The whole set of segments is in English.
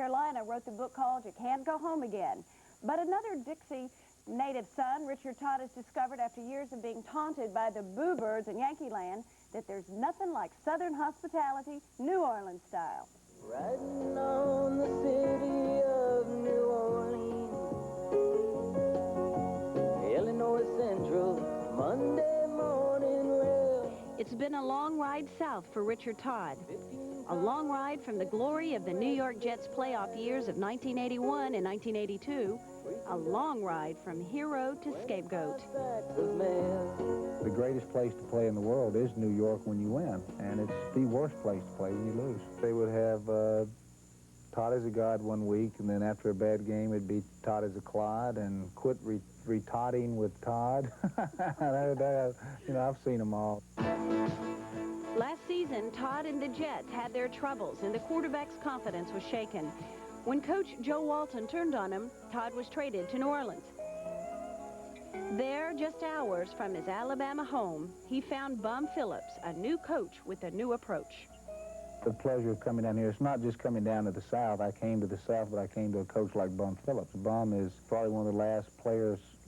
Carolina wrote the book called You Can't Go Home Again. But another Dixie native son, Richard Todd, has discovered after years of being taunted by the Boo Birds in Yankee Land that there's nothing like Southern hospitality, New Orleans style. Riding on the city of New Orleans, Illinois Central, Monday morning rail. It's been a long ride south for Richard Todd. A long ride from the glory of the New York Jets playoff years of 1981 and 1982. A long ride from hero to scapegoat. The greatest place to play in the world is New York when you win, and it's the worst place to play when you lose. They would have Todd as a god one week, and then after a bad game, it'd be Todd as a clod, and quit re-todding with Todd. You know, I've seen them all. Last season, Todd and the Jets had their troubles, and the quarterback's confidence was shaken. When Coach Joe Walton turned on him, Todd was traded to New Orleans. There, just hours from his Alabama home, he found Bum Phillips, a new coach with a new approach. The pleasure of coming down here, it's not just coming down to the South. I came to the South, but I came to a coach like Bum Phillips. Bum is probably one of the last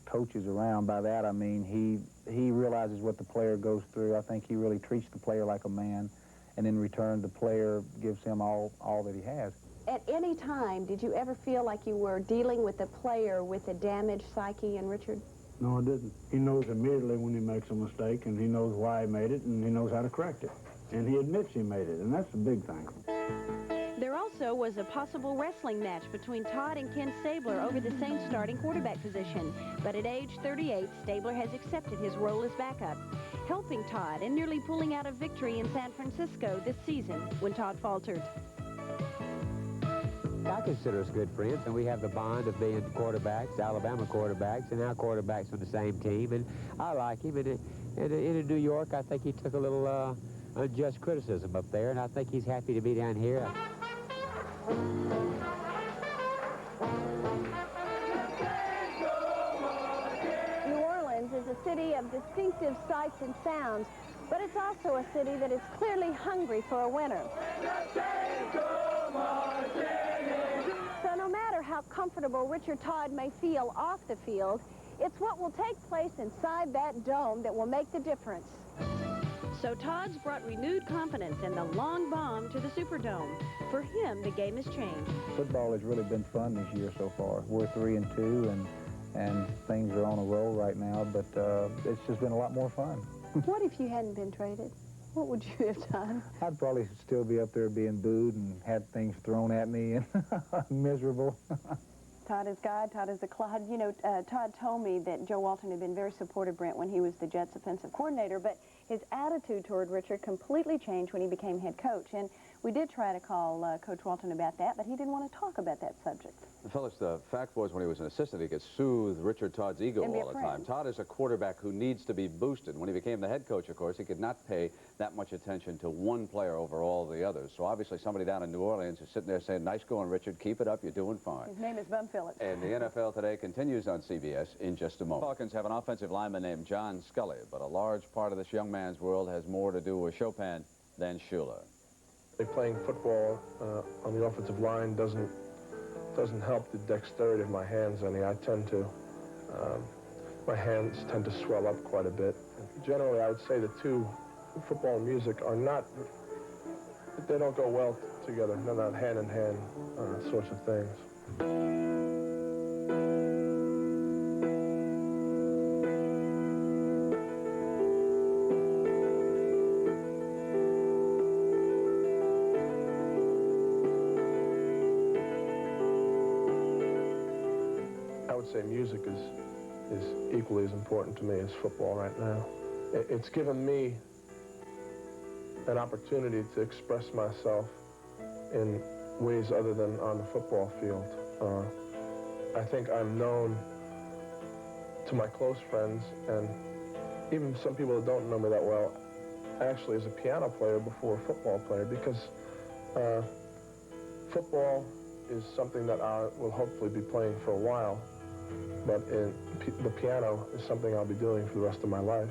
coaches around. By that, I mean he realizes what the player goes through. I think he really treats the player like a man, and in return, the player gives him all that he has. At any time, did you ever feel like you were dealing with a player with a damaged psyche in Richard? No, I didn't. He knows immediately when he makes a mistake, and he knows why he made it, and he knows how to correct it. And he admits he made it, and that's the big thing. There also was a possible wrestling match between Todd and Ken Stabler over the same starting quarterback position. But at age 38, Stabler has accepted his role as backup, helping Todd and nearly pulling out a victory in San Francisco this season when Todd faltered. I consider us good friends, and we have the bond of being quarterbacks, Alabama quarterbacks, and now quarterbacks on the same team. And I like him. And in New York, I think he took a little unjust criticism up there, and I think he's happy to be down here. New Orleans is a city of distinctive sights and sounds, but it's also a city that is clearly hungry for a winner. So no matter how comfortable Richard Todd may feel off the field, it's what will take place inside that dome that will make the difference. So Todd's brought renewed confidence in the long bomb to the Superdome. For him, the game has changed. Football has really been fun this year so far. We're 3-2, and things are on a roll right now, but it's just been a lot more fun. What if you hadn't been traded? What would you have done? I'd probably still be up there being booed and had things thrown at me and miserable. Todd is God, Todd is the clod. You know, Todd told me that Joe Walton had been very supportive, Brent, when he was the Jets' offensive coordinator, but his attitude toward Richard completely changed when he became head coach. And we did try to call Coach Walton about that, but he didn't want to talk about that subject. Fellas, the fact was when he was an assistant, he could soothe Richard Todd's ego all the time. Todd is a quarterback who needs to be boosted. When he became the head coach, of course, he could not pay that much attention to one player over all the others. So obviously somebody down in New Orleans is sitting there saying, nice going, Richard, keep it up, you're doing fine. His name is Bum Phillips. And the NFL Today continues on CBS in just a moment. Falcons have an offensive lineman named John Scully, but a large part of this young man's world has more to do with Chopin than Schuler. Playing football on the offensive line doesn't help the dexterity of my hands any. My hands tend to swell up quite a bit. Generally, I would say the two, football and music, are not, they don't go well together. They're not hand-in-hand sorts of things. Say music is equally as important to me as football right now. It's given me an opportunity to express myself in ways other than on the football field. I think I'm known to my close friends, and even some people that don't know me that well, actually as a piano player before a football player, because football is something that I will hopefully be playing for a while. But the piano is something I'll be doing for the rest of my life.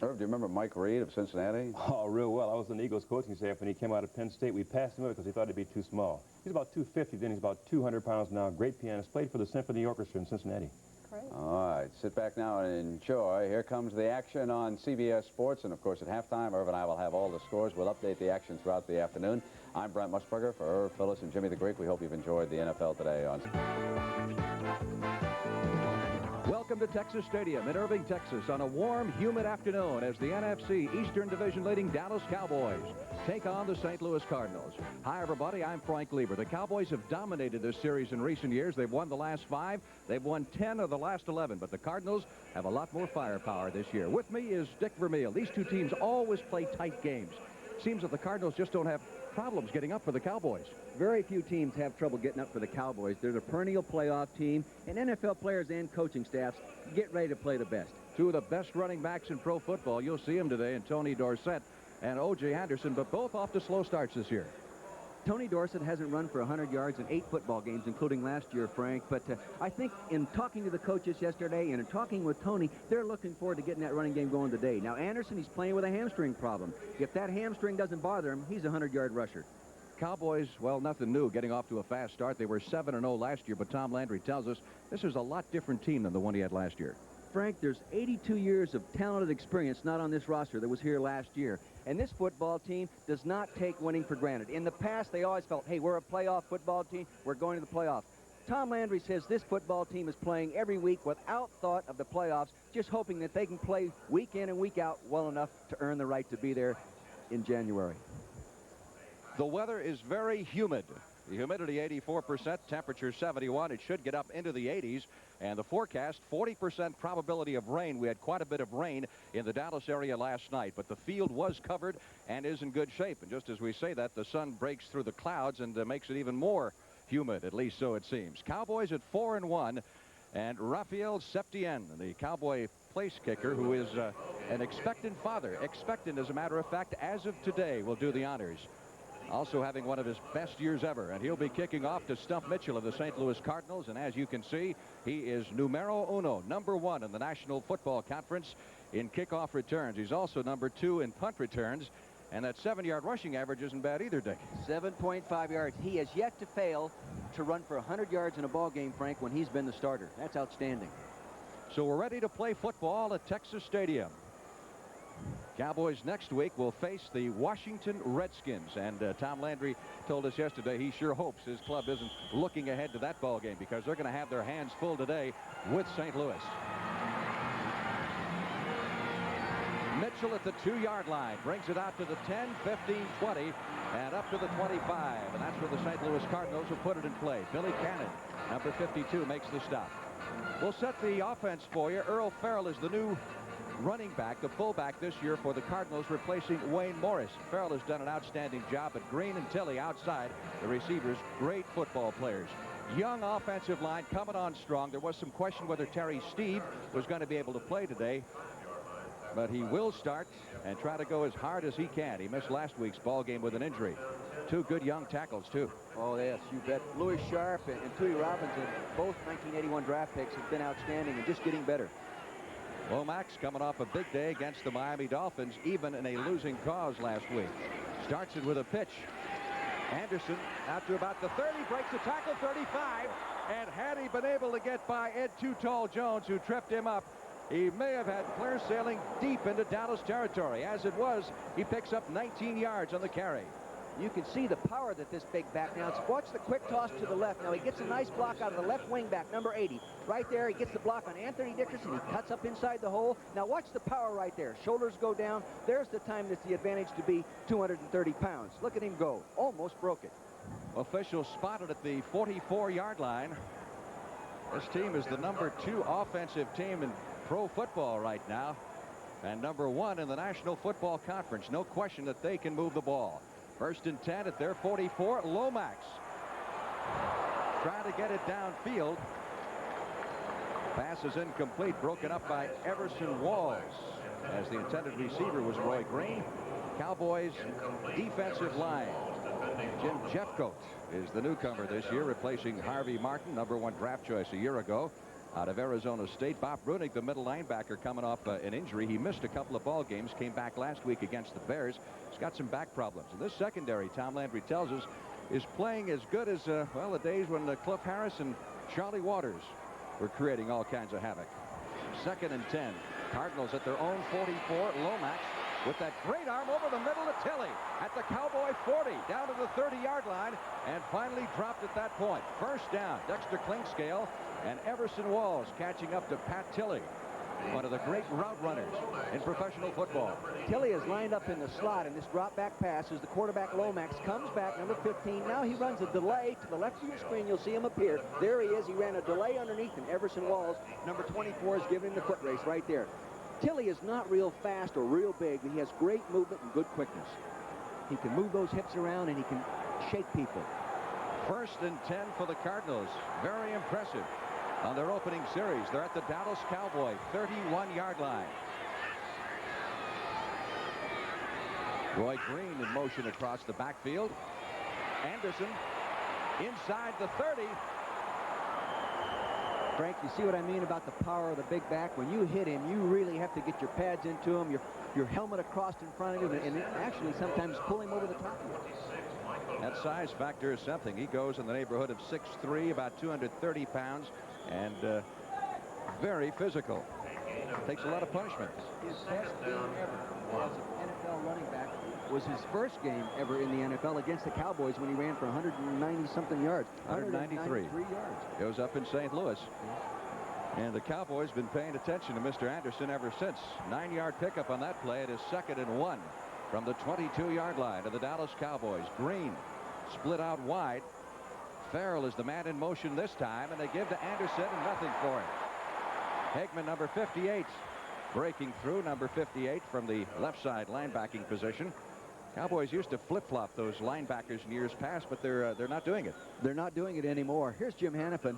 Irv, do you remember Mike Reed of Cincinnati? Oh, real well. I was on the Eagles coaching staff when he came out of Penn State. We passed him over because he thought he'd be too small. He's about 250, then he's about 200 pounds now. Great pianist, played for the Symphony Orchestra in Cincinnati. Great. All right, sit back now and enjoy. Here comes the action on CBS Sports, and of course at halftime, Irv and I will have all the scores. We'll update the action throughout the afternoon. I'm Brent Musburger for Irv, Phyllis, and Jimmy the Greek. We hope you've enjoyed the NFL today on. Welcome to Texas Stadium in Irving, Texas on a warm, humid afternoon as the NFC Eastern Division leading Dallas Cowboys take on the St. Louis Cardinals. Hi, everybody. I'm Frank Lieber. The Cowboys have dominated this series in recent years. They've won the last 5. They've won 10 of the last 11, but the Cardinals have a lot more firepower this year. With me is Dick Vermeil. These two teams always play tight games. Seems that the Cardinals just don't have problems getting up for the Cowboys. Very few teams have trouble getting up for the Cowboys. They're a perennial playoff team, and NFL players and coaching staffs get ready to play the best. Two of the best running backs in pro football. You'll see them today in Tony Dorsett and O.J. Anderson, but both off to slow starts this year. Tony Dorsett hasn't run for 100 yards in 8 football games, including last year, Frank. But I think in talking to the coaches yesterday and in talking with Tony, they're looking forward to getting that running game going today. Now, Anderson, he's playing with a hamstring problem. If that hamstring doesn't bother him, he's a 100-yard rusher. Cowboys, well, nothing new, getting off to a fast start. They were 7-0 last year, but Tom Landry tells us this is a lot different team than the one he had last year. Frank, there's 82 years of talented experience not on this roster that was here last year. And this football team does not take winning for granted. In the past, they always felt, hey, we're a playoff football team. We're going to the playoffs. Tom Landry says this football team is playing every week without thought of the playoffs, just hoping that they can play week in and week out well enough to earn the right to be there in January. The weather is very humid. The humidity 84%, temperature 71. It should get up into the 80s. And the forecast, 40% probability of rain. We had quite a bit of rain in the Dallas area last night, but the field was covered and is in good shape. And just as we say that, the sun breaks through the clouds and makes it even more humid, at least so it seems. Cowboys at 4-1, and Rafael Septien, the Cowboy place kicker, who is an expectant father. Expectant, as a matter of fact, as of today, will do the honors. Also having one of his best years ever, and he'll be kicking off to Stump Mitchell of the St. Louis Cardinals. And as you can see, he is numero uno, #1 in the National Football Conference in kickoff returns. He's also #2 in punt returns, and that 7-yard rushing average isn't bad either, Dick. 7.5 yards. He has yet to fail to run for 100 yards in a ball game, Frank, when he's been the starter. That's outstanding. So we're ready to play football at Texas Stadium. Cowboys next week will face the Washington Redskins, and Tom Landry told us yesterday he sure hopes his club isn't looking ahead to that ball game, because they're going to have their hands full today with St. Louis. Mitchell at the 2-yard line brings it out to the 10, 15, 20, and up to the 25, and that's where the St. Louis Cardinals will put it in play. Billy Cannon, number 52, makes the stop. We'll set the offense for you. Earl Farrell is the new running back, the fullback this year for the Cardinals, replacing Wayne Morris. Farrell has done an outstanding job, but Green and Tilley outside the receivers, great football players. Young offensive line coming on strong. There was some question whether Terry Steve was going to be able to play today, but he will start and try to go as hard as he can. He missed last week's ball game with an injury. 2 good young tackles, too. Oh, yes, you bet. Louis Sharp and Tootie Robinson, both 1981 draft picks, have been outstanding and just getting better. Lomax coming off a big day against the Miami Dolphins, even in a losing cause last week. Starts it with a pitch. Anderson out to about the 30, breaks the tackle, 35, and had he been able to get by Ed Too Tall Jones, who tripped him up, he may have had clear sailing deep into Dallas territory. As it was, he picks up 19 yards on the carry. You can see the power that this big back now. Watch the quick toss to the left. Now he gets a nice block out of the left wing back, number 80. Right there, he gets the block on Anthony Dickerson. He cuts up inside the hole. Now watch the power right there. Shoulders go down. There's the time that's the advantage to be 230 pounds. Look at him go. Almost broke it. Officials spotted at the 44-yard line. This team is the #2 offensive team in pro football right now, and #1 in the National Football Conference. No question that they can move the ball. 1st and 10 at their 44. Lomax trying to get it downfield. Pass is incomplete, broken up by Everson Walls, as the intended receiver was Roy Green. Cowboys defensive line. Jim Jeffcoat is the newcomer this year, replacing Harvey Martin, #1 draft choice a year ago out of Arizona State. Bob Brunig, the middle linebacker, coming off an injury. He missed a couple of ball games, came back last week against the Bears. He's got some back problems. In this secondary, Tom Landry tells us is playing as good as, well, the days when Cliff Harris and Charlie Waters were creating all kinds of havoc. 2nd and 10. Cardinals at their own 44. Lomax with that great arm over the middle to Tilley at the Cowboy 40, down to the 30-yard line, and finally dropped at that point. First down. Dexter Klingscale and Everson Walls catching up to Pat Tilley, one of the great route runners in professional football. Tilley is lined up in the slot, and this drop back pass as the quarterback Lomax comes back, number 15. Now he runs a delay to the left of your screen. You'll see him appear. There he is. He ran a delay underneath, and Everson Walls, number 24, is giving him the foot race right there. Tilley is not real fast or real big, but he has great movement and good quickness. He can move those hips around, and he can shake people. 1st and 10 for the Cardinals. Very impressive on their opening series. They're at the Dallas Cowboy 31-yard line. Roy Green in motion across the backfield. Anderson inside the 30. Frank, you see what I mean about the power of the big back? When you hit him, you really have to get your pads into him, your helmet across in front of him, and actually sometimes pull him over the top of you. That size factor is something. He goes in the neighborhood of 6'3", about 230 pounds, and very physical. Takes a lot of punishment. His best game ever as an NFL running back was his first game ever in the NFL against the Cowboys when he ran for 190-something yards. 193 yards. Goes up in St. Louis. And the Cowboys been paying attention to Mr. Anderson ever since. 9-yard pickup on that play. It is 2nd and 1 from the 22-yard line of the Dallas Cowboys. Green split out wide. Farrell is the man in motion this time, and they give to Anderson, and nothing for him. Hagman, number 58, breaking through, number 58 from the left side linebacking position. Cowboys used to flip-flop those linebackers in years past, but they're not doing it. They're not doing it anymore. Here's Jim Hannafin.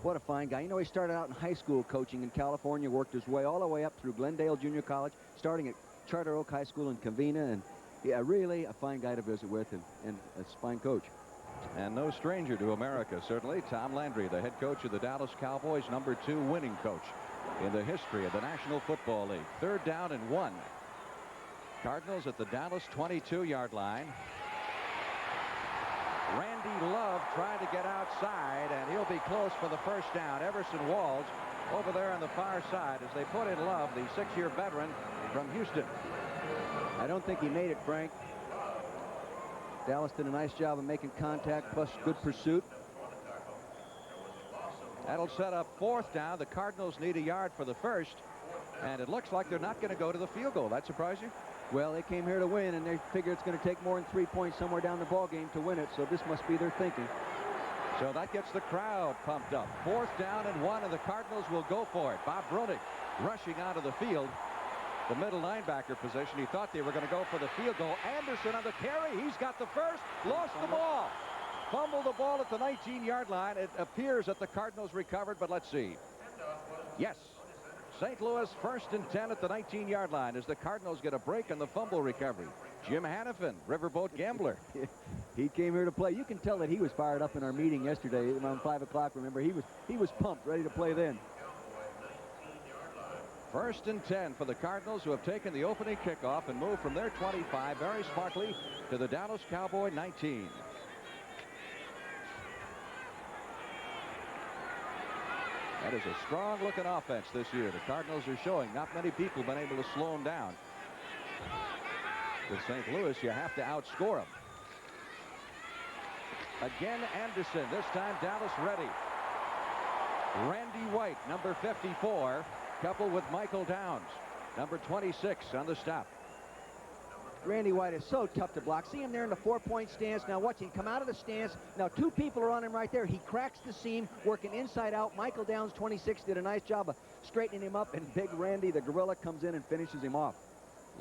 What a fine guy. You know, he started out in high school coaching in California, worked his way all the way up through Glendale Junior College, starting at Charter Oak High School in Covina, and yeah, really a fine guy to visit with and a fine coach. And no stranger to America, certainly. Tom Landry, the head coach of the Dallas Cowboys, number 2 winning coach in the history of the National Football League. 3rd down and 1. Cardinals at the Dallas 22-yard line. Randy Love trying to get outside, and he'll be close for the first down. Everson Walls over there on the far side as they put in Love, the 6-year veteran from Houston. I don't think he made it, Frank. Dallas did a nice job of making contact, plus good pursuit. That'll set up 4th down. The Cardinals need a yard for the first, and it looks like they're not going to go to the field goal. That surprise you? Well, they came here to win, and they figure it's going to take more than 3 points somewhere down the ball game to win it, so this must be their thinking. So that gets the crowd pumped up. 4th down and 1, and the Cardinals will go for it. Bob Brunick rushing onto the field. The middle linebacker position. He thought they were going to go for the field goal. Anderson on the carry. He's got the first. Lost the ball. Fumbled the ball at the 19-yard line. It appears that the Cardinals recovered, but let's see. Yes. St. Louis 1st and 10 at the 19-yard line as the Cardinals get a break on the fumble recovery. Jim Hannafin, Riverboat Gambler. He came here to play. You can tell that he was fired up in our meeting yesterday around 5 o'clock. Remember, he was pumped, ready to play then. 1st and 10 for the Cardinals, who have taken the opening kickoff and moved from their 25 very smartly to the Dallas Cowboy 19. That is a strong-looking offense this year. The Cardinals are showing not many people have been able to slow them down. With St. Louis, you have to outscore them. Again, Anderson. This time, Dallas ready. Randy White, number 54. Coupled with Michael Downs, number 26 on the stop. Randy White is so tough to block. See him there in the 4-point stance. Now watch him come out of the stance. Now 2 people are on him right there. He cracks the seam, working inside out. Michael Downs, 26, did a nice job of straightening him up, and Big Randy, the gorilla, comes in and finishes him off.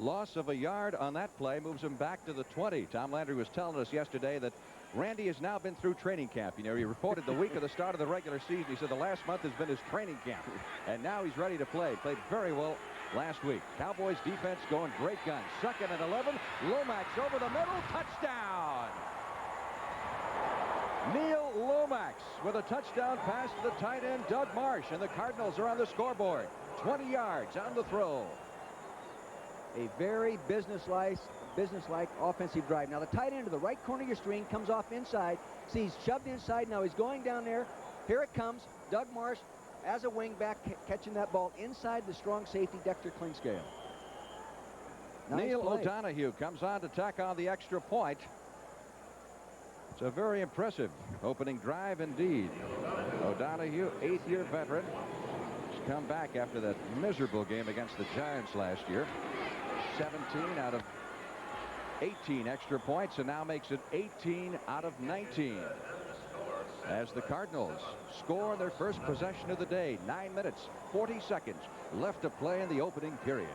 Loss of a yard on that play moves him back to the 20. Tom Landry was telling us yesterday that Randy has now been through training camp. You know, he reported the week of the start of the regular season. He said the last month has been his training camp. And now he's ready to play. Played very well last week. Cowboys defense going great guns. 2nd and 11. Lomax over the middle. Touchdown. Neil Lomax with a touchdown pass to the tight end, Doug Marsh. And the Cardinals are on the scoreboard. 20 yards on the throw. A very businesslike businesslike offensive drive. Now the tight end to the right corner of your screen comes off inside. See, he's shoved inside. Now he's going down there. Here it comes. Doug Marsh as a wingback catching that ball inside the strong safety Dexter Klingscale. Nice Neil play. O'Donohue comes on to tack on the extra point. It's a very impressive opening drive indeed. O'Donohue, 8th-year veteran, has come back after that miserable game against the Giants last year. 17 out of 18 extra points, and now makes it 18 out of 19. As the Cardinals score their first possession of the day, 9 minutes, 40 seconds left to play in the opening period.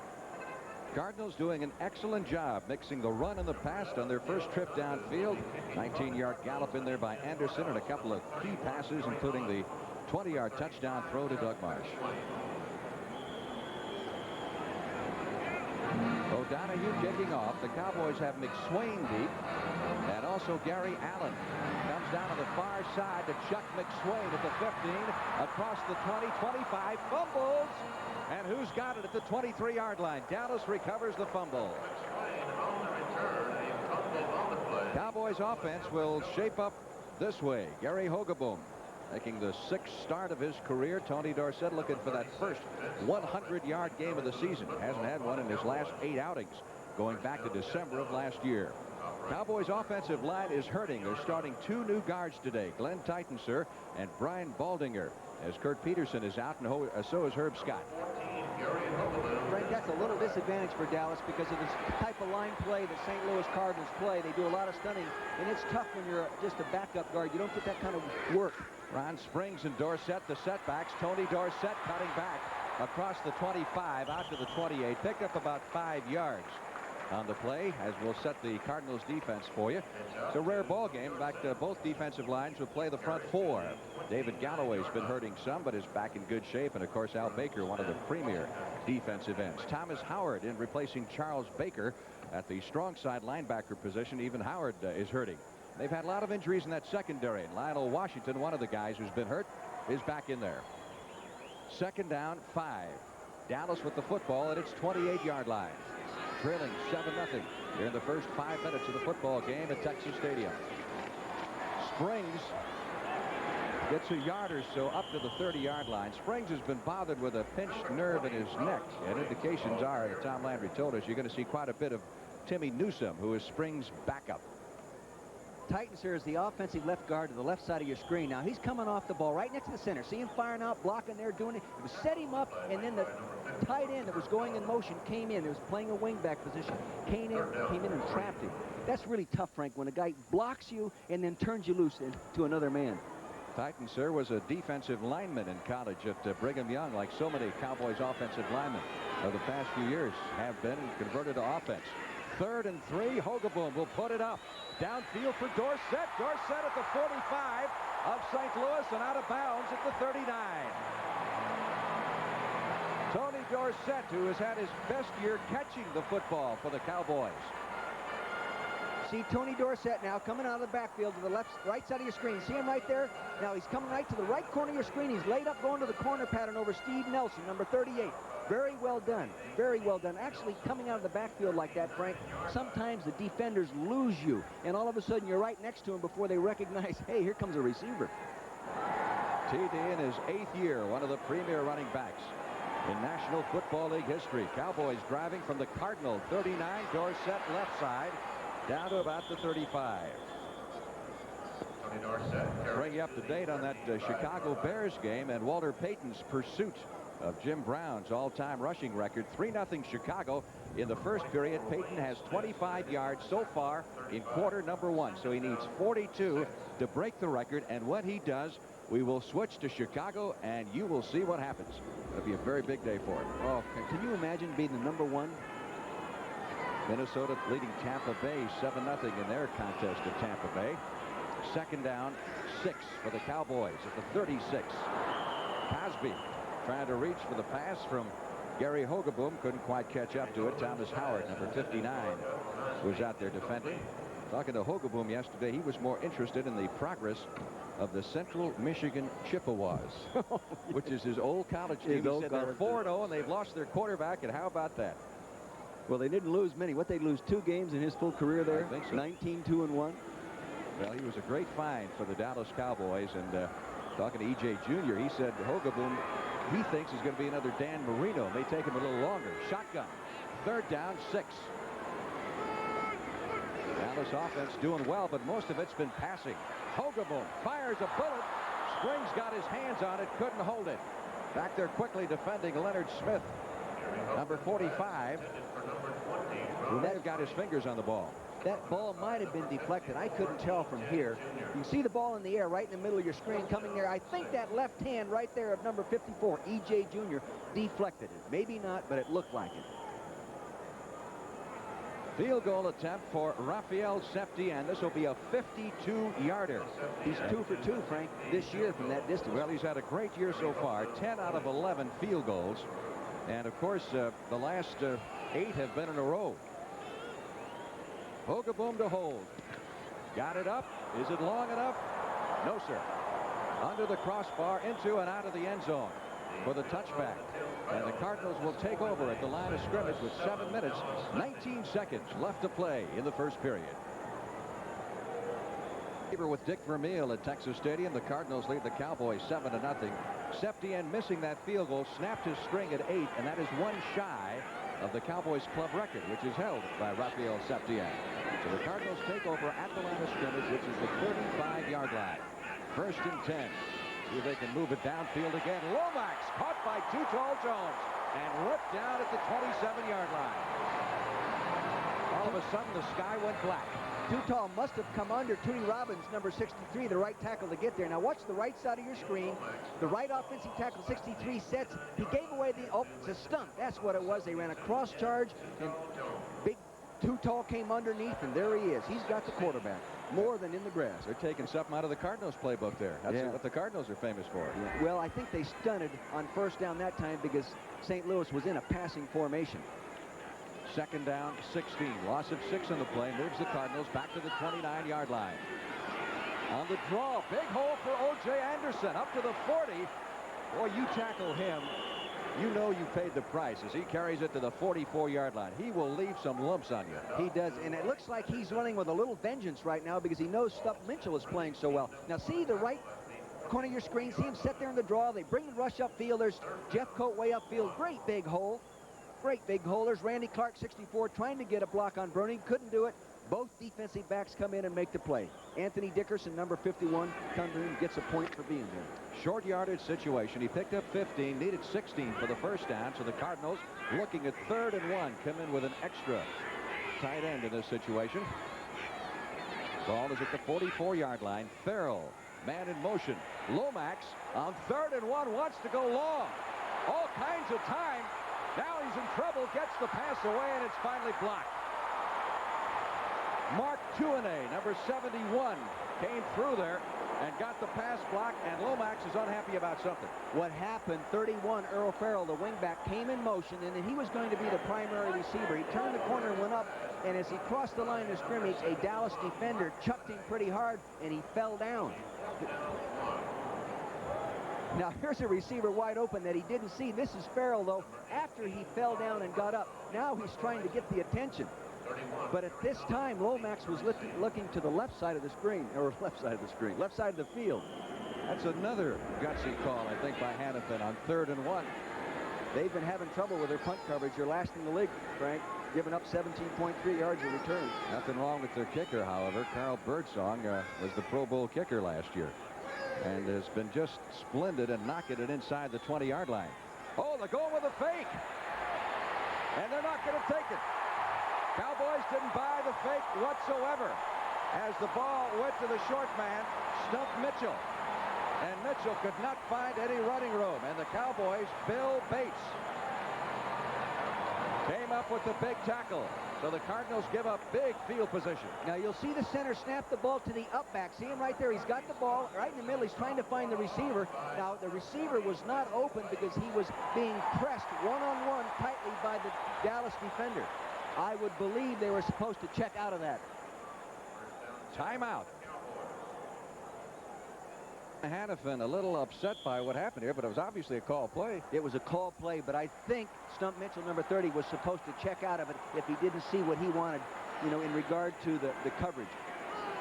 Cardinals doing an excellent job mixing the run and the pass on their first trip downfield. 19-yard gallop in there by Anderson and a couple of key passes, including the 20-yard touchdown throw to Doug Marsh. O'Donohue kicking off. The Cowboys have McSwain deep, and also Gary Allen comes down to the far side to Chuck McSwain at the 15, across the 20, 25, fumbles, and who's got it at the 23-yard line? Dallas recovers the fumble. Cowboys offense will shape up this way. Gary Hogeboom making the 6th start of his career. Tony Dorsett looking for that first 100-yard game of the season. Hasn't had one in his last 8 outings, going back to December of last year. Cowboys offensive line is hurting. They're starting 2 new guards today, Glenn Titensir and Brian Baldinger, as Kurt Peterson is out, and so is Herb Scott. Frank, that's a little disadvantage for Dallas because of this type of line play that St. Louis Cardinals play. They do a lot of stunning, and it's tough when you're just a backup guard. You don't get that kind of work. Ron Springs and Dorsett, the setbacks. Tony Dorsett cutting back across the 25 out to the 28. Picked up about 5 yards on the play, as we'll set the Cardinals defense for you. It's a rare ball game. In fact, both defensive lines will play the front 4. David Galloway's been hurting some, but is back in good shape. And of course, Al Baker, one of the premier defensive ends. Thomas Howard in replacing Charles Baker at the strong side linebacker position. Even Howard is hurting. They've had a lot of injuries in that secondary. And Lionel Washington, one of the guys who's been hurt, is back in there. 2nd down, 5. Dallas with the football at its 28-yard line. Trailing 7-0 here in the first 5 minutes of the football game at Texas Stadium. Springs gets a yard or so up to the 30-yard line. Springs has been bothered with a pinched nerve in his neck, and indications are that Tom Landry told us you're going to see quite a bit of Timmy Newsome, who is Springs' backup. Titans here is the offensive left guard to the left side of your screen. Now he's coming off the ball right next to the center. See him firing out, blocking there, doing it. It was set him up, and then the tight end that was going in motion came in. It was playing a wingback position. Came in and trapped him. That's really tough, Frank, when a guy blocks you and then turns you loose to another man. Titensir was a defensive lineman in college at Brigham Young, like so many Cowboys offensive linemen of the past few years have been, and converted to offense. 3rd and 3. Hogeboom will put it up. Downfield for Dorsett. Dorsett at the 45 of St. Louis and out of bounds at the 39. Tony Dorsett, who has had his best year catching the football for the Cowboys. See Tony Dorsett now coming out of the backfield to the right side of your screen. See him right there? Now he's coming right to the right corner of your screen. He's laid up going to the corner pattern over Steve Nelson, number 38. Very well done. Very well done. Actually, coming out of the backfield like that, Frank, sometimes the defenders lose you, and all of a sudden you're right next to him before they recognize, hey, here comes a receiver. TD in his 8th year, one of the premier running backs in National Football League history. Cowboys driving from the Cardinal 39, Dorsett left side, down to about the 35. Bring you up to date on that Chicago Bears game and Walter Payton's pursuit of Jim Brown's all-time rushing record. 3-0 Chicago in the first period. Payton has 25 yards so far in quarter number 1, so he needs 42 to break the record, and when he does, we will switch to Chicago and you will see what happens. It'll be a very big day for him. Oh, can you imagine being the number 1? Minnesota leading Tampa Bay 7-0 in their contest at Tampa Bay. 2nd down, 6 for the Cowboys at the 36. Cosby trying to reach for the pass from Gary Hogeboom. Couldn't quite catch up to it. Thomas Howard, number 59, was out there defending. Talking to Hogeboom yesterday, he was more interested in the progress of the Central Michigan Chippewas, which is his old college team. He said they're 4-0 and they've lost their quarterback, and how about that? Well, they didn't lose many. What, they lose 2 games in his full career there? I think so. 19-2-1. Well, he was a great find for the Dallas Cowboys. And talking to E.J. Jr., he said Hogaboom, he thinks he's going to be another Dan Marino. May take him a little longer. Shotgun. 3rd down, 6. Dallas offense doing well, but most of it's been passing. Hogaboom fires a bullet. Springs got his hands on it, couldn't hold it. Back there quickly defending Leonard Smith, number 45, who may have got his fingers on the ball. That ball might have been deflected. I couldn't tell from here. You can see the ball in the air right in the middle of your screen coming there. I think that left hand right there of number 54, E.J. Jr., deflected it. Maybe not, but it looked like it. Field goal attempt for Rafael Septien. This will be a 52-yarder. He's 2 for 2, Frank, this year from that distance. Well, he's had a great year so far. 10 out of 11 field goals. And, of course, the last 8 have been in a row. Hogaboom to hold. Got it up. Is it long enough? No, sir. Under the crossbar, into and out of the end zone for the touchback. And the Cardinals will take over at the line of scrimmage with 7 minutes, 19 seconds left to play in the first period. With Dick Vermeil at Texas Stadium, the Cardinals lead the Cowboys 7-0. Septien missing that field goal, snapped his string at 8, and that is 1 shy of the Cowboys club record, which is held by Rafael Septien. So the Cardinals take over at the line of scrimmage, which is the 35-yard line. 1st and 10. See if they can move it downfield again. Lomax caught by Too Tall Jones and ripped down at the 27-yard line. All of a sudden, the sky went black. Too Tall must have come under Tootie Robbins, number 63, the right tackle, to get there. Now watch the right side of your screen. The right offensive tackle, 63, sets. He gave away the, oh, it's a stunt. That's what it was. They ran a cross charge, and big Too Tall came underneath, and there he is. He's got the quarterback more than in the grass. They're taking something out of the Cardinals playbook there. That's what the Cardinals are famous for. Yeah. Well, I think they stunted on 1st down that time because St. Louis was in a passing formation. 2nd down, 16. Loss of 6 in the play. Moves the Cardinals back to the 29-yard line. On the draw, big hole for O.J. Anderson. Up to the 40. Boy, you tackle him, you know you paid the price as he carries it to the 44-yard line. He will leave some lumps on you. He does, and it looks like he's running with a little vengeance right now because he knows Stuff Mitchell is playing so well. Now see the right corner of your screen. See him sit there in the draw. They bring the rush upfield. There's Jeff Coat way upfield. Great big hole. Great big hole. There's Randy Clark, 64, trying to get a block on Browning. Couldn't do it. Both defensive backs come in and make the play. Anthony Dickerson, number 51, comes in and gets a point for being there. Short yardage situation. He picked up 15, needed 16 for the 1st down. So the Cardinals, looking at 3rd and 1, come in with an extra tight end in this situation. Ball is at the 44-yard line. Farrell, man in motion. Lomax on 3rd and 1 wants to go long. All kinds of time. Now he's in trouble, gets the pass away, and it's finally blocked. Mark Tuanay, number 71, came through there and got the pass blocked, and Lomax is unhappy about something. What happened, 31, Earl Farrell, the wingback, came in motion, and then he was going to be the primary receiver. He turned the corner and went up, and as he crossed the line of scrimmage, a Dallas defender chucked him pretty hard, and he fell down. Now, here's a receiver wide open that he didn't see. This is Farrell, though, after he fell down and got up. Now he's trying to get the attention. But at this time, Lomax was looking to the left side of the screen, or left side of the field. That's another gutsy call, I think, by Hannafin on 3rd and 1. They've been having trouble with their punt coverage. They're last in the league, Frank, giving up 17.3 yards a return. Nothing wrong with their kicker, however. Carl Birdsong was the Pro Bowl kicker last year and has been just splendid and knocking it inside the 20-yard line. Oh, they're going with a fake, and they're not going to take it. Cowboys didn't buy the fake whatsoever as the ball went to the short man, stumped Mitchell. And Mitchell could not find any running room. And the Cowboys, Bill Bates, came up with the big tackle. So the Cardinals give up big field position. Now you'll see the center snap the ball to the up back. See him right there. He's got the ball right in the middle. He's trying to find the receiver. Now the receiver was not open because he was being pressed one-on-one tightly by the Dallas defender. I would believe they were supposed to check out of that. Timeout. Hannafin a little upset by what happened here, but it was obviously a call play. It was a call play, but I think Stump Mitchell, number 30, was supposed to check out of it if he didn't see what he wanted, you know, in regard to the coverage.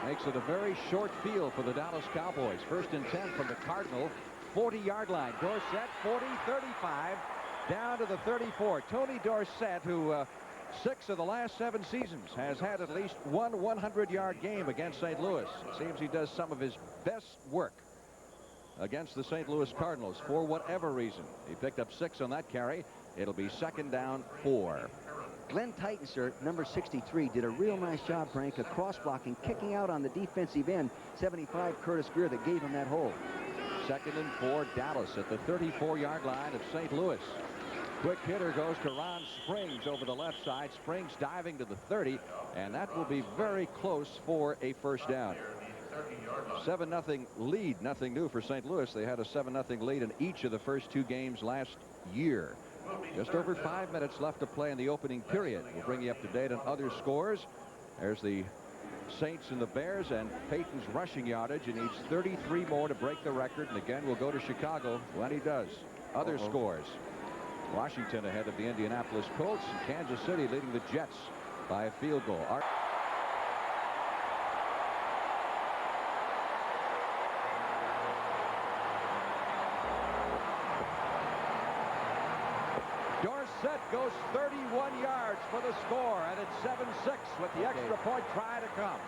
Makes it a very short field for the Dallas Cowboys. 1st and 10 from the Cardinal 40-yard line. Dorsett, 40, 35, down to the 34. Tony Dorsett, who 6 of the last 7 seasons has had at least one 100-yard game against St. Louis. It seems he does some of his best work against the St. Louis Cardinals for whatever reason. He picked up 6 on that carry. It'll be 2nd down 4. Glenn Titan, sir, number 63, did a real nice job, Frank, of cross-blocking, kicking out on the defensive end, 75 Curtis Greer, that gave him that hole. 2nd and 4, Dallas at the 34-yard line of St. Louis. Quick hitter goes to Ron Springs over the left side. Springs diving to the 30, and that will be very close for a 1st down. 7-0 lead, nothing new for St. Louis. They had a 7-0 lead in each of the first 2 games last year. Just over 5 minutes left to play in the opening period. We'll bring you up to date on other scores. There's the Saints and the Bears, and Payton's rushing yardage. He needs 33 more to break the record, and again we'll go to Chicago when he does. Other scores. Washington ahead of the Indianapolis Colts, and Kansas City leading the Jets by a field goal. Dorsett goes 31 yards for the score, and it's 7-6 with the extra point try to come.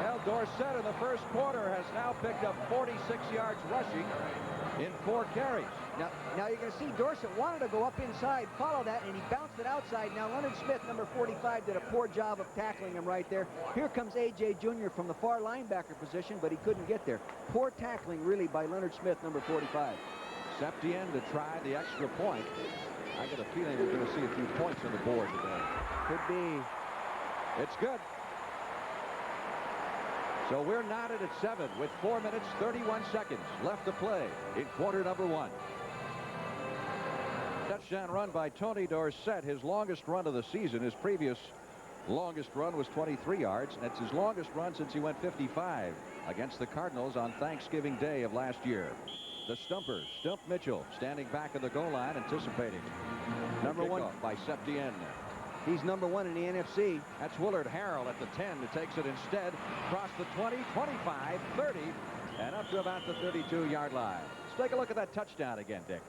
Well, Dorsett in the first quarter has now picked up 46 yards rushing in 4 carries. Now you're going to see Dorsett wanted to go up inside, follow that, and he bounced it outside. Now Leonard Smith, number 45, did a poor job of tackling him right there. Here comes A.J. Jr. from the far linebacker position, but he couldn't get there. Poor tackling, really, by Leonard Smith, number 45. Septien to try the extra point. I get a feeling we're going to see a few points on the board today. Could be. It's good. So we're knotted at 7 with 4 minutes, 31 seconds left to play in quarter number 1. Touchdown run by Tony Dorsett, his longest run of the season. His previous longest run was 23 yards, and it's his longest run since he went 55 against the Cardinals on Thanksgiving Day of last year. The stumper, Stump Mitchell, standing back at the goal line, anticipating. Number 1 by Septien. He's number 1 in the NFC. That's Willard Harrell at the 10 who takes it instead. Across the 20, 25, 30, and up to about the 32-yard line. Let's take a look at that touchdown again, Dick.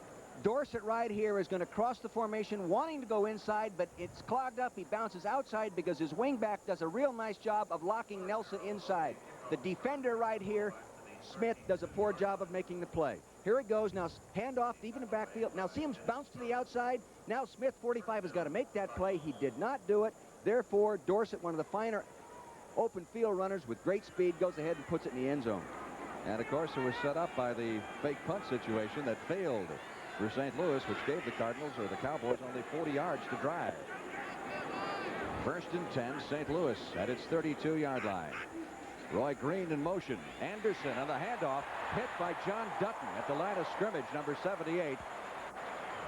Dorsett right here is going to cross the formation, wanting to go inside, but it's clogged up. He bounces outside because his wingback does a real nice job of locking Nelson inside. The defender right here, Smith, does a poor job of making the play. Here it goes. Now handoff deep in the backfield. Now see him bounce to the outside. Now Smith, 45, has got to make that play. He did not do it. Therefore, Dorsett, one of the finer open field runners with great speed, goes ahead and puts it in the end zone. And, of course, it was set up by the fake punt situation that failed for St. Louis, which gave the Cardinals or the Cowboys only 40 yards to drive. 1st and 10, St. Louis at its 32-yard line. Roy Green in motion. Anderson on the handoff, hit by John Dutton at the line of scrimmage, number 78.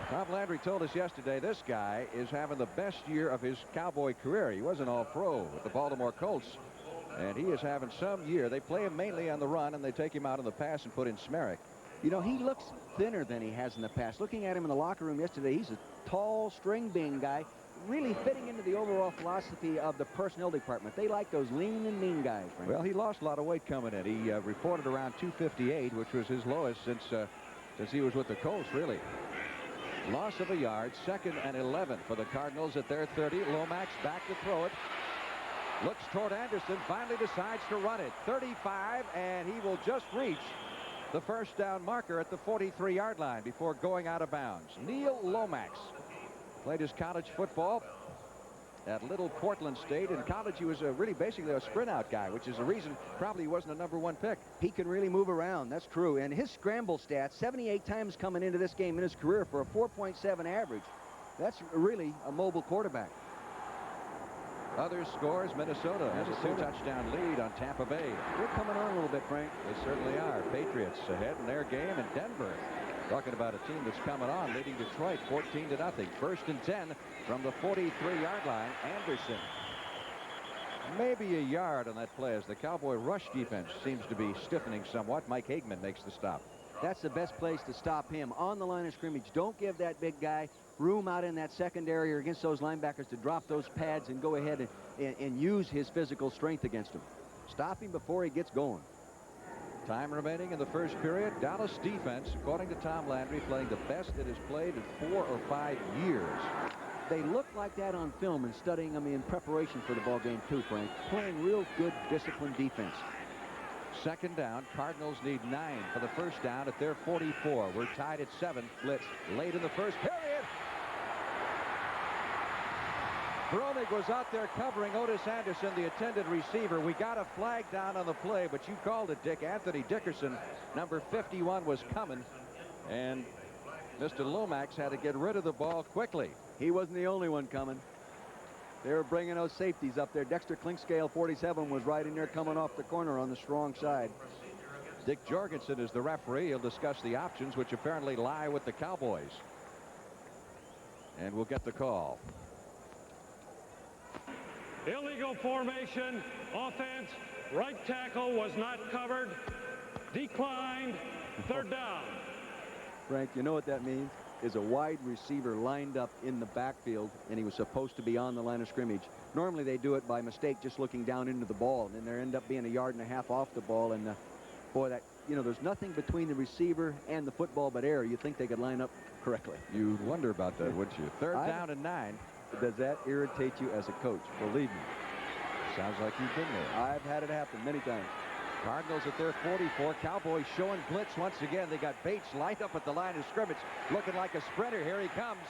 Tom Landry told us yesterday this guy is having the best year of his Cowboy career. He was an all-pro with the Baltimore Colts, and he is having some year. They play him mainly on the run, and they take him out on the pass and put in Smerrick. You know, he looks thinner than he has in the past. Looking at him in the locker room yesterday, he's a tall, string-bean guy, really fitting into the overall philosophy of the personnel department. They like those lean and mean guys, Frank. Well, he lost a lot of weight coming in. He reported around 258, which was his lowest since he was with the Colts, really. Loss of a yard, 2nd and 11 for the Cardinals at their 30. Lomax back to throw it. Looks toward Anderson, finally decides to run it. 35, and he will just reach the 1st down marker at the 43-yard line before going out of bounds. Neil Lomax played his college football at Little Portland State. In college, he was really basically a sprint-out guy, which is the reason probably he wasn't a number 1 pick. He can really move around. That's true. And his scramble stats, 78 times coming into this game in his career for a 4.7 average. That's really a mobile quarterback. Other scores, Minnesota has a 2-touchdown lead on Tampa Bay. They're coming on a little bit, Frank. They certainly are. Patriots ahead in their game, and Denver talking about a team that's coming on, leading Detroit 14-0. 1st and 10 from the 43-yard line. Anderson maybe a yard on that play as the Cowboy rush defense seems to be stiffening somewhat. Mike Hagman makes the stop. That's the best place to stop him, on the line of scrimmage. Don't give that big guy room out in that secondary or against those linebackers to drop those pads and go ahead and use his physical strength against him. Stop him before he gets going. Time remaining in the first period. Dallas defense, according to Tom Landry, playing the best it has played in 4 or 5 years. They look like that on film and studying them in preparation for the ball game too, Frank. Playing real good, disciplined defense. Second down. Cardinals need 9 for the first down at their 44. We're tied at 7. Blitz late in the first period. Bromig was out there covering Otis Anderson, the intended receiver. We got a flag down on the play, but you called it, Dick. Anthony Dickerson, number 51, was coming, and Mr. Lomax had to get rid of the ball quickly. He wasn't the only one coming. They were bringing those safeties up there. Dexter Clinkscale, 47, was right in there coming off the corner on the strong side. Dick Jorgensen is the referee. He'll discuss the options, which apparently lie with the Cowboys. And we'll get the call. Illegal formation, offense, right tackle was not covered, declined, third down. Frank, you know what that means? Is a wide receiver lined up in the backfield, and he was supposed to be on the line of scrimmage. Normally they do it by mistake, just looking down into the ball, and then they end up being 1.5 yards off the ball. And boy, that, you know, there's nothing between the receiver and the football but air. You think they could line up correctly. You'd wonder about that, wouldn't you? Third down and 9. Does that irritate you as a coach? Believe me. Sounds like you've been there. I've had it happen many times. Cardinals at their 44. Cowboys showing blitz once again. They got Bates lined up at the line of scrimmage, looking like a sprinter. Here he comes.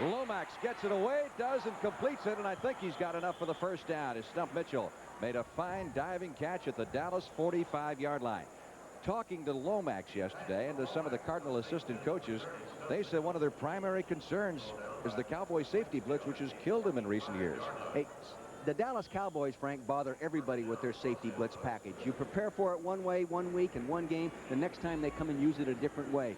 Lomax gets it away, does, and completes it, and I think he's got enough for the first down. As Stump Mitchell made a fine diving catch at the Dallas 45-yard line. Talking to Lomax yesterday and to some of the Cardinal assistant coaches, they said one of their primary concerns is the Cowboy safety blitz, which has killed him in recent years. Hey, the Dallas Cowboys, Frank, bother everybody with their safety blitz package. You prepare for it one way, 1 week, and one game. The next time they come and use it a different way.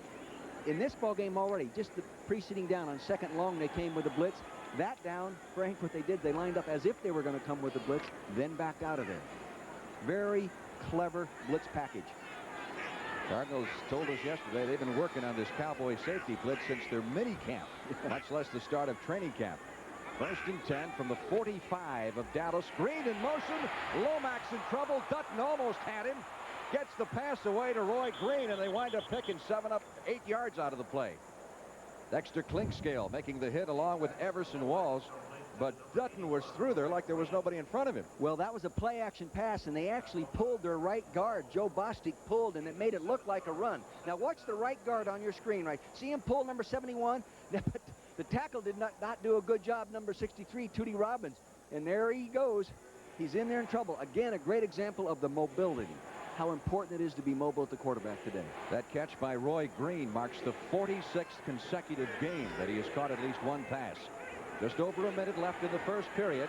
In this ball game already, just the preceding down on second and long, they came with a blitz. That down, Frank, what they did, they lined up as if they were going to come with the blitz, then backed out of there. Very clever blitz package. Cardinals told us yesterday they've been working on this Cowboy safety blitz since their mini camp, much less the start of training camp. First and 10 from the 45 of Dallas. Green in motion. Lomax in trouble. Dutton almost had him. Gets the pass away to Roy Green, and they wind up picking 8 yards out of the play. Dexter Clinkscale making the hit along with Everson Walls, but Dutton was through there like there was nobody in front of him. Well, that was a play-action pass, and they actually pulled their right guard. Joe Bostic pulled, and it made it look like a run. Now, watch the right guard on your screen, right? See him pull number 71? The tackle did not do a good job, number 63, Tootie Robbins. And there he goes. He's in there in trouble. Again, a great example of the mobility, how important it is to be mobile at the quarterback today. That catch by Roy Green marks the 46th consecutive game that he has caught at least one pass. Just over a minute left in the first period.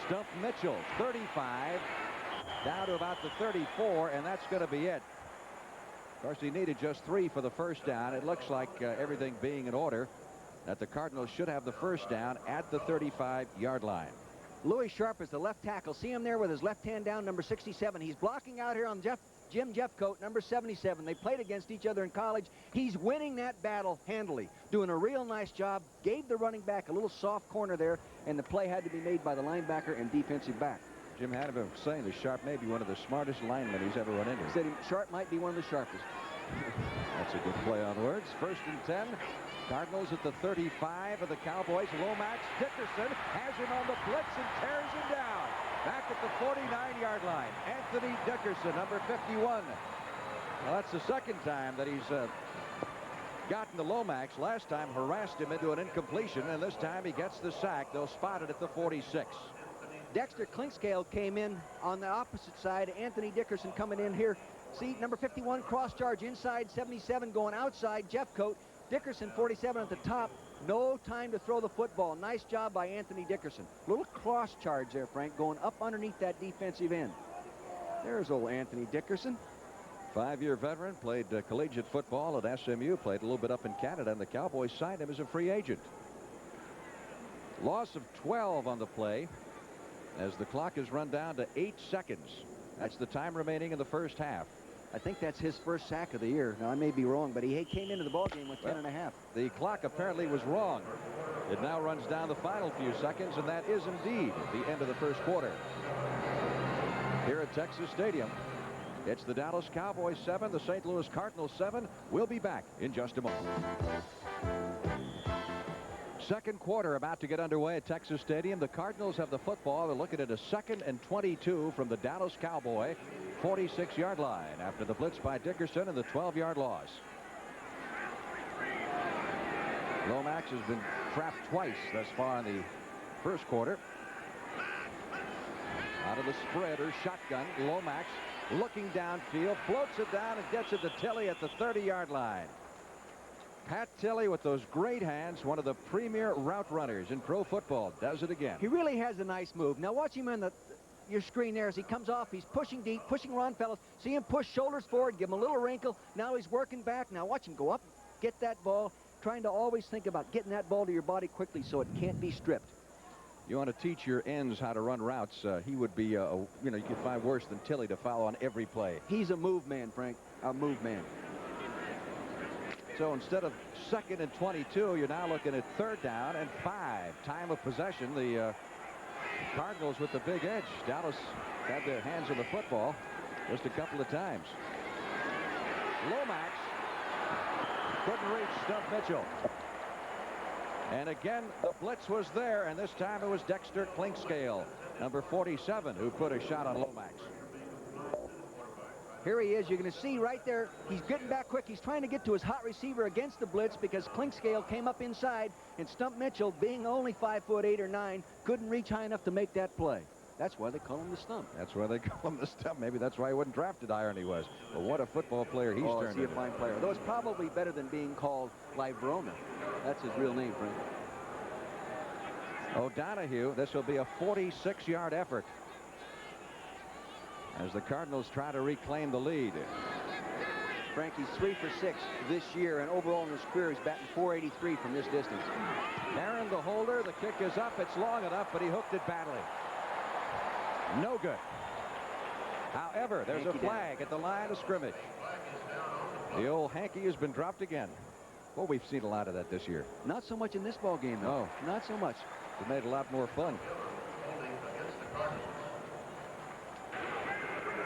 Stump Mitchell, 35, down to about the 34, and that's going to be it. Of course, he needed just 3 for the first down. It looks like everything being in order, that the Cardinals should have the first down at the 35-yard line. Louis Sharp is the left tackle. See him there with his left hand down, number 67. He's blocking out here on Jim Jeffcoat, number 77. They played against each other in college. He's winning that battle handily, doing a real nice job. Gave the running back a little soft corner there, and the play had to be made by the linebacker and defensive back. Jim Hannibal saying that Sharp may be one of the smartest linemen he's ever run into. He said Sharp might be one of the sharpest. That's a good play on words. First and 10. Cardinals at the 35 of the Cowboys. Lomax. Dickerson has him on the blitz and tears him down. Back at the 49-yard line. Anthony Dickerson, number 51. Well, that's the second time that he's gotten the Lomax. Last time harassed him into an incompletion, and this time he gets the sack. They'll spot it at the 46. Dexter Clinkscale came in on the opposite side. Anthony Dickerson coming in here. See, number 51 cross charge inside, 77 going outside. Jeffcoat. Dickerson, 47 at the top. No time to throw the football. Nice job by Anthony Dickerson. Little cross charge there, Frank, going up underneath that defensive end. There's old Anthony Dickerson. 5-year veteran, played collegiate football at SMU, played a little bit up in Canada, and the Cowboys signed him as a free agent. Loss of 12 on the play. as the clock is run down to 8 seconds. That's the time remaining in the first half. I think that's his first sack of the year. Now, I may be wrong, but he came into the ballgame with 10 and a half. The clock apparently was wrong. It now runs down the final few seconds, and that is indeed the end of the first quarter. Here at Texas Stadium, it's the Dallas Cowboys 7, the St. Louis Cardinals 7. We'll be back in just a moment. Second quarter about to get underway at Texas Stadium. The Cardinals have the football. They're looking at a 2nd and 22 from the Dallas Cowboy 46-yard line after the blitz by Dickerson and the 12-yard loss. Lomax has been trapped twice thus far in the first quarter. Out of the spread or shotgun, Lomax looking downfield, floats it down and gets it to Tilley at the 30-yard line. Pat Tilley with those great hands, one of the premier route runners in pro football, does it again. He really has a nice move. Now watch him on your screen there as he comes off. He's pushing deep, pushing Ron Fellows. See him push shoulders forward, give him a little wrinkle. Now he's working back. Now watch him go up, get that ball, trying to always think about getting that ball to your body quickly so it can't be stripped. You want to teach your ends how to run routes. He would be, you could find worse than Tilley to follow on every play. He's a move man, Frank, a move man. So instead of 2nd and 22, you're now looking at 3rd down and 5. Time of possession, the Cardinals with the big edge. Dallas had their hands on the football just a couple of times. Lomax couldn't reach Stump Mitchell. And again, the blitz was there, and this time it was Dexter Clinkscale, number 47, who put a shot on Lomax. Here he is. You're going to see right there. He's getting back quick. He's trying to get to his hot receiver against the blitz because Clinkscale came up inside, and Stump Mitchell, being only 5'8" or 9, couldn't reach high enough to make that play. That's why they call him the Stump. That's why they call him the Stump. Maybe that's why he wasn't drafted higher than he was. But what a football player he's turned into. Is he a fine player? Though it's probably better than being called Livrona. That's his real name, Frank. O'Donohue, this will be a 46-yard effort as the Cardinals try to reclaim the lead. Frank, he's 3 for 6 this year, and overall in his career, he's batting .483 from this distance. Aaron, the holder, the kick is up. It's long enough, but he hooked it badly. No good. However, there's a flag at the line of scrimmage. The old hanky has been dropped again. Well, we've seen a lot of that this year. Not so much in this ball game, though. No. Not so much. It made it a lot more fun.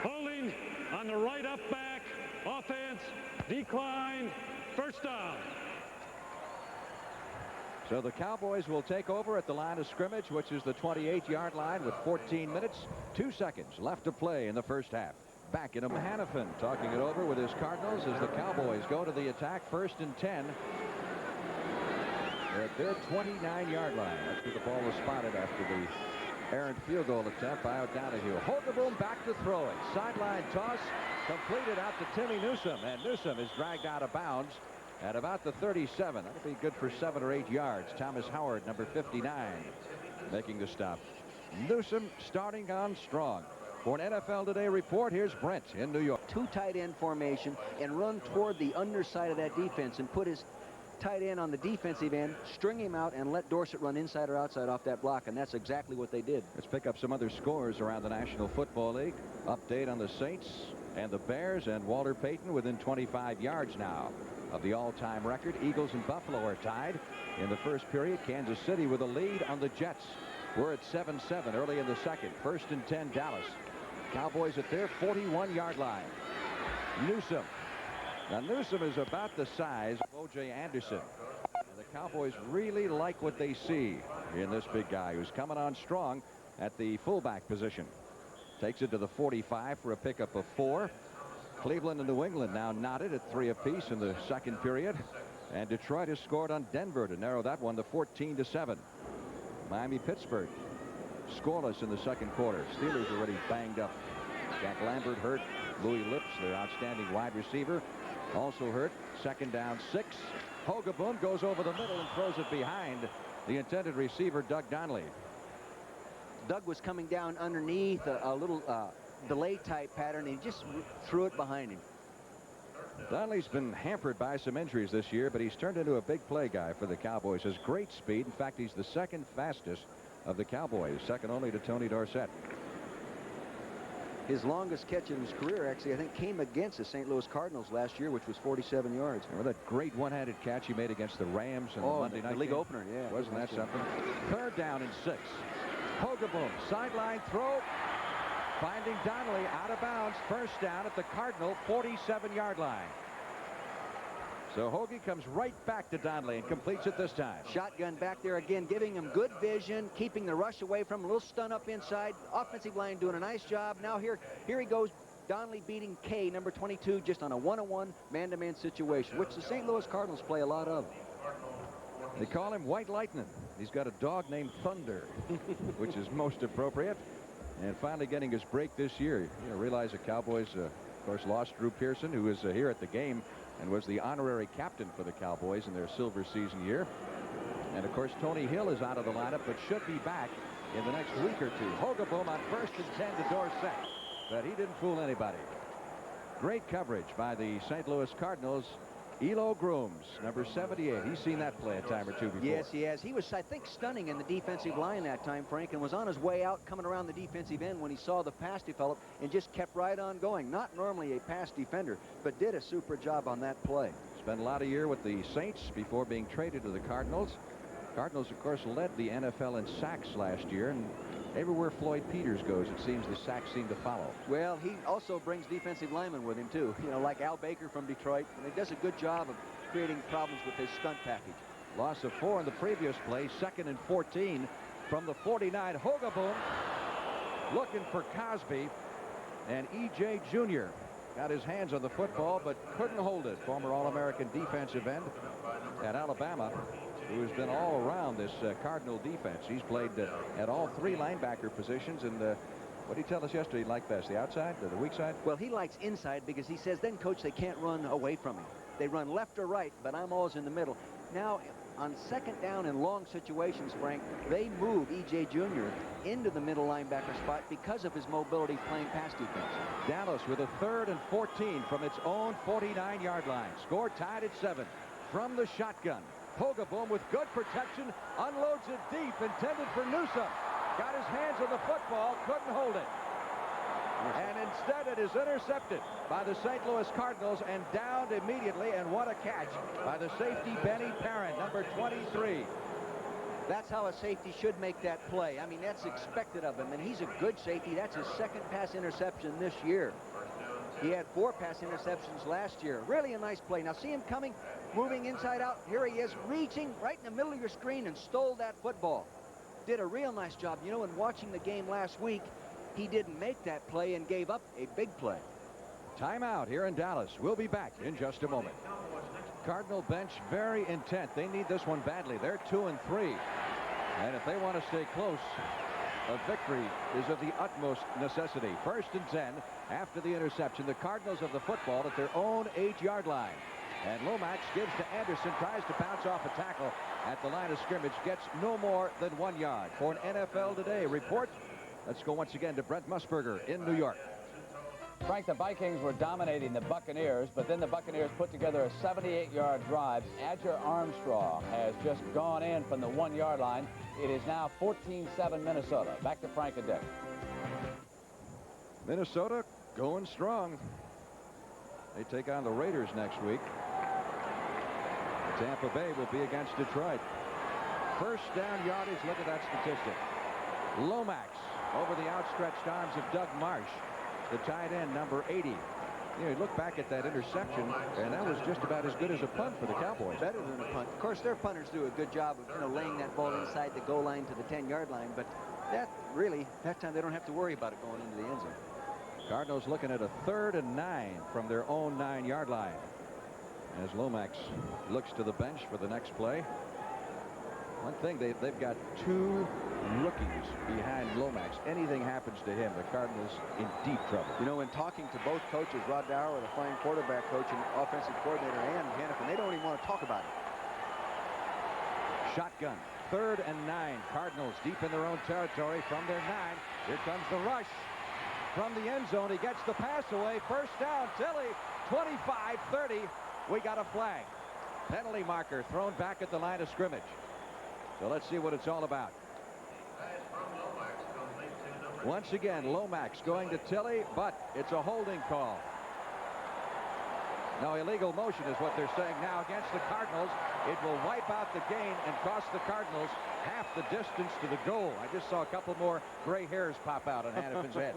Holding on the right up back. Offense declined. First down. So the Cowboys will take over at the line of scrimmage, which is the 28-yard line with 14 minutes, 2 seconds left to play in the first half. Back in Hannafin talking it over with his Cardinals as the Cowboys go to the attack. 1st and 10 at their 29-yard line. That's where the ball was spotted after the errant field goal attempt by O'Donohue. Holderboom back to throw it. Sideline toss completed out to Timmy Newsome, and Newsome is dragged out of bounds at about the 37. That'll be good for 7 or 8 yards. Thomas Howard, number 59, making the stop. Newsome starting on strong. For an NFL Today report, here's Brent in New York. 2 tight end formation and run toward the underside of that defense and put his tight end on the defensive end, string him out, and let Dorsett run inside or outside off that block, and that's exactly what they did. Let's pick up some other scores around the National Football League. Update on the Saints and the Bears, and Walter Payton within 25 yards now of the all-time record. Eagles and Buffalo are tied in the first period. Kansas City with a lead on the Jets. We're at 7-7 early in the second. 1st and 10 Dallas. Cowboys at their 41-yard line. Newsome. Now Newsome is about the size of O.J. Anderson. And the Cowboys really like what they see in this big guy who's coming on strong at the fullback position. Takes it to the 45 for a pickup of 4. Cleveland and New England now knotted at 3 apiece in the second period. And Detroit has scored on Denver to narrow that one to 14-7. Miami-Pittsburgh scoreless in the second quarter. Steelers already banged up. Jack Lambert hurt. Louis Lips, their outstanding wide receiver, also hurt. 2nd down 6. Hogaboom goes over the middle and throws it behind the intended receiver, Doug Donnelly. Doug was coming down underneath a little delay type pattern, and he just threw it behind him. Donnelly's been hampered by some injuries this year, but he's turned into a big play guy for the Cowboys. Has great speed. In fact, he's the 2nd fastest of the Cowboys, second only to Tony Dorsett. His longest catch in his career, actually, I think, came against the St. Louis Cardinals last year, which was 47 yards. Remember that great one-handed catch he made against the Rams in the Monday night the league game? opener, yeah. Wasn't that something? Third down and 6. Hogaboom, sideline throw, finding Donnelly out of bounds. First down at the Cardinal 47-yard line. So Hoagie comes right back to Donnelly and completes it this time. Shotgun back there again, giving him good vision, keeping the rush away from him. A little stun up inside. Offensive line doing a nice job. Now here he goes. Donnelly beating K, number 22, just on a one-on-one man-to-man situation, which the St. Louis Cardinals play a lot of. They call him White Lightning. He's got a dog named Thunder, which is most appropriate. And finally getting his break this year. You realize the Cowboys, of course, lost Drew Pearson, who was here at the game and was the honorary captain for the Cowboys in their silver season year. And, of course, Tony Hill is out of the lineup, but should be back in the next week or two. Hogaboom on 1st and 10 to Dorsett, but he didn't fool anybody. Great coverage by the St. Louis Cardinals. Elo Grooms, number 78. He's seen that play a time or two before. Yes, he has. He was, I think, stunning in the defensive line that time, Frank, and was on his way out coming around the defensive end when he saw the pass develop and just kept right on going. Not normally a pass defender, but did a super job on that play. Spent a lot of year with the Saints before being traded to the Cardinals. Cardinals, of course, led the NFL in sacks last year, and everywhere Floyd Peters goes, it seems the sacks seem to follow. Well, he also brings defensive linemen with him, too. You know, like Al Baker from Detroit. And he does a good job of creating problems with his stunt package. Loss of 4 in the previous play. 2nd and 14 from the 49. Hogaboom looking for Cosby. And E.J. Jr. got his hands on the football, but couldn't hold it. Former All-American defensive end at Alabama, who has been all around this Cardinal defense. He's played at all 3 linebacker positions. And what did he tell us yesterday he liked best, the outside or the weak side? Well, he likes inside because he says, then, Coach, they can't run away from me. They run left or right, but I'm always in the middle. Now, on 2nd down in long situations, Frank, they move E.J. Jr. into the middle linebacker spot because of his mobility playing pass defense. Dallas with a 3rd and 14 from its own 49-yard line. Score tied at 7 from the shotgun. Hogaboom with good protection, unloads it deep, intended for Newsome. Got his hands on the football, couldn't hold it. And instead it is intercepted by the St. Louis Cardinals and downed immediately, and what a catch by the safety Benny Parent, number 23. That's how a safety should make that play. I mean, that's expected of him, and he's a good safety. That's his 2nd pass interception this year. He had 4 pass interceptions last year. Really a nice play. Now see him coming, moving inside out. Here he is, reaching right in the middle of your screen and stole that football. Did a real nice job. You know, in watching the game last week, he didn't make that play and gave up a big play. Timeout here in Dallas. We'll be back in just a moment. Cardinal bench very intent. They need this one badly. They're 2 and 3. And if they want to stay close, a victory is of the utmost necessity. 1st and 10 after the interception. The Cardinals of the football at their own 8-yard line. And Lomax gives to Anderson, tries to bounce off a tackle at the line of scrimmage, gets no more than 1 yard. For an NFL Today report, let's go once again to Brent Musburger in New York. Frank, the Vikings were dominating the Buccaneers, but then the Buccaneers put together a 78-yard drive. Adger Armstrong has just gone in from the 1-yard line. It is now 14-7 Minnesota. Back to Frank and Dick. Minnesota going strong. They take on the Raiders next week. Tampa Bay will be against Detroit. 1st down yardage. Look at that statistic. Lomax over the outstretched arms of Doug Marsh, the tight end, number 80. You know, you look back at that interception, and that was just about as good as a punt for the Cowboys. Better than a punt. Of course, their punters do a good job of, you know, laying that ball inside the goal line to the 10-yard line, but that time they don't have to worry about it going into the end zone. Cardinals looking at a 3rd and 9 from their own 9-yard line as Lomax looks to the bench for the next play. One thing, they've got 2 rookies behind Lomax. Anything happens to him, the Cardinals in deep trouble. You know, in talking to both coaches, Rod Dower, the fine quarterback coach and offensive coordinator, and Hannafin, they don't even want to talk about it. Shotgun, 3rd and 9. Cardinals deep in their own territory from their 9. Here comes the rush from the end zone. He gets the pass away. 1st down, Tilly, 25-30. We got a flag. Penalty marker thrown back at the line of scrimmage. So let's see what it's all about. Once again, Lomax going to Tilley, but it's a holding call. No, illegal motion is what they're saying now against the Cardinals. It will wipe out the gain and cost the Cardinals half the distance to the goal. I just saw a couple more gray hairs pop out on Hannafin's head.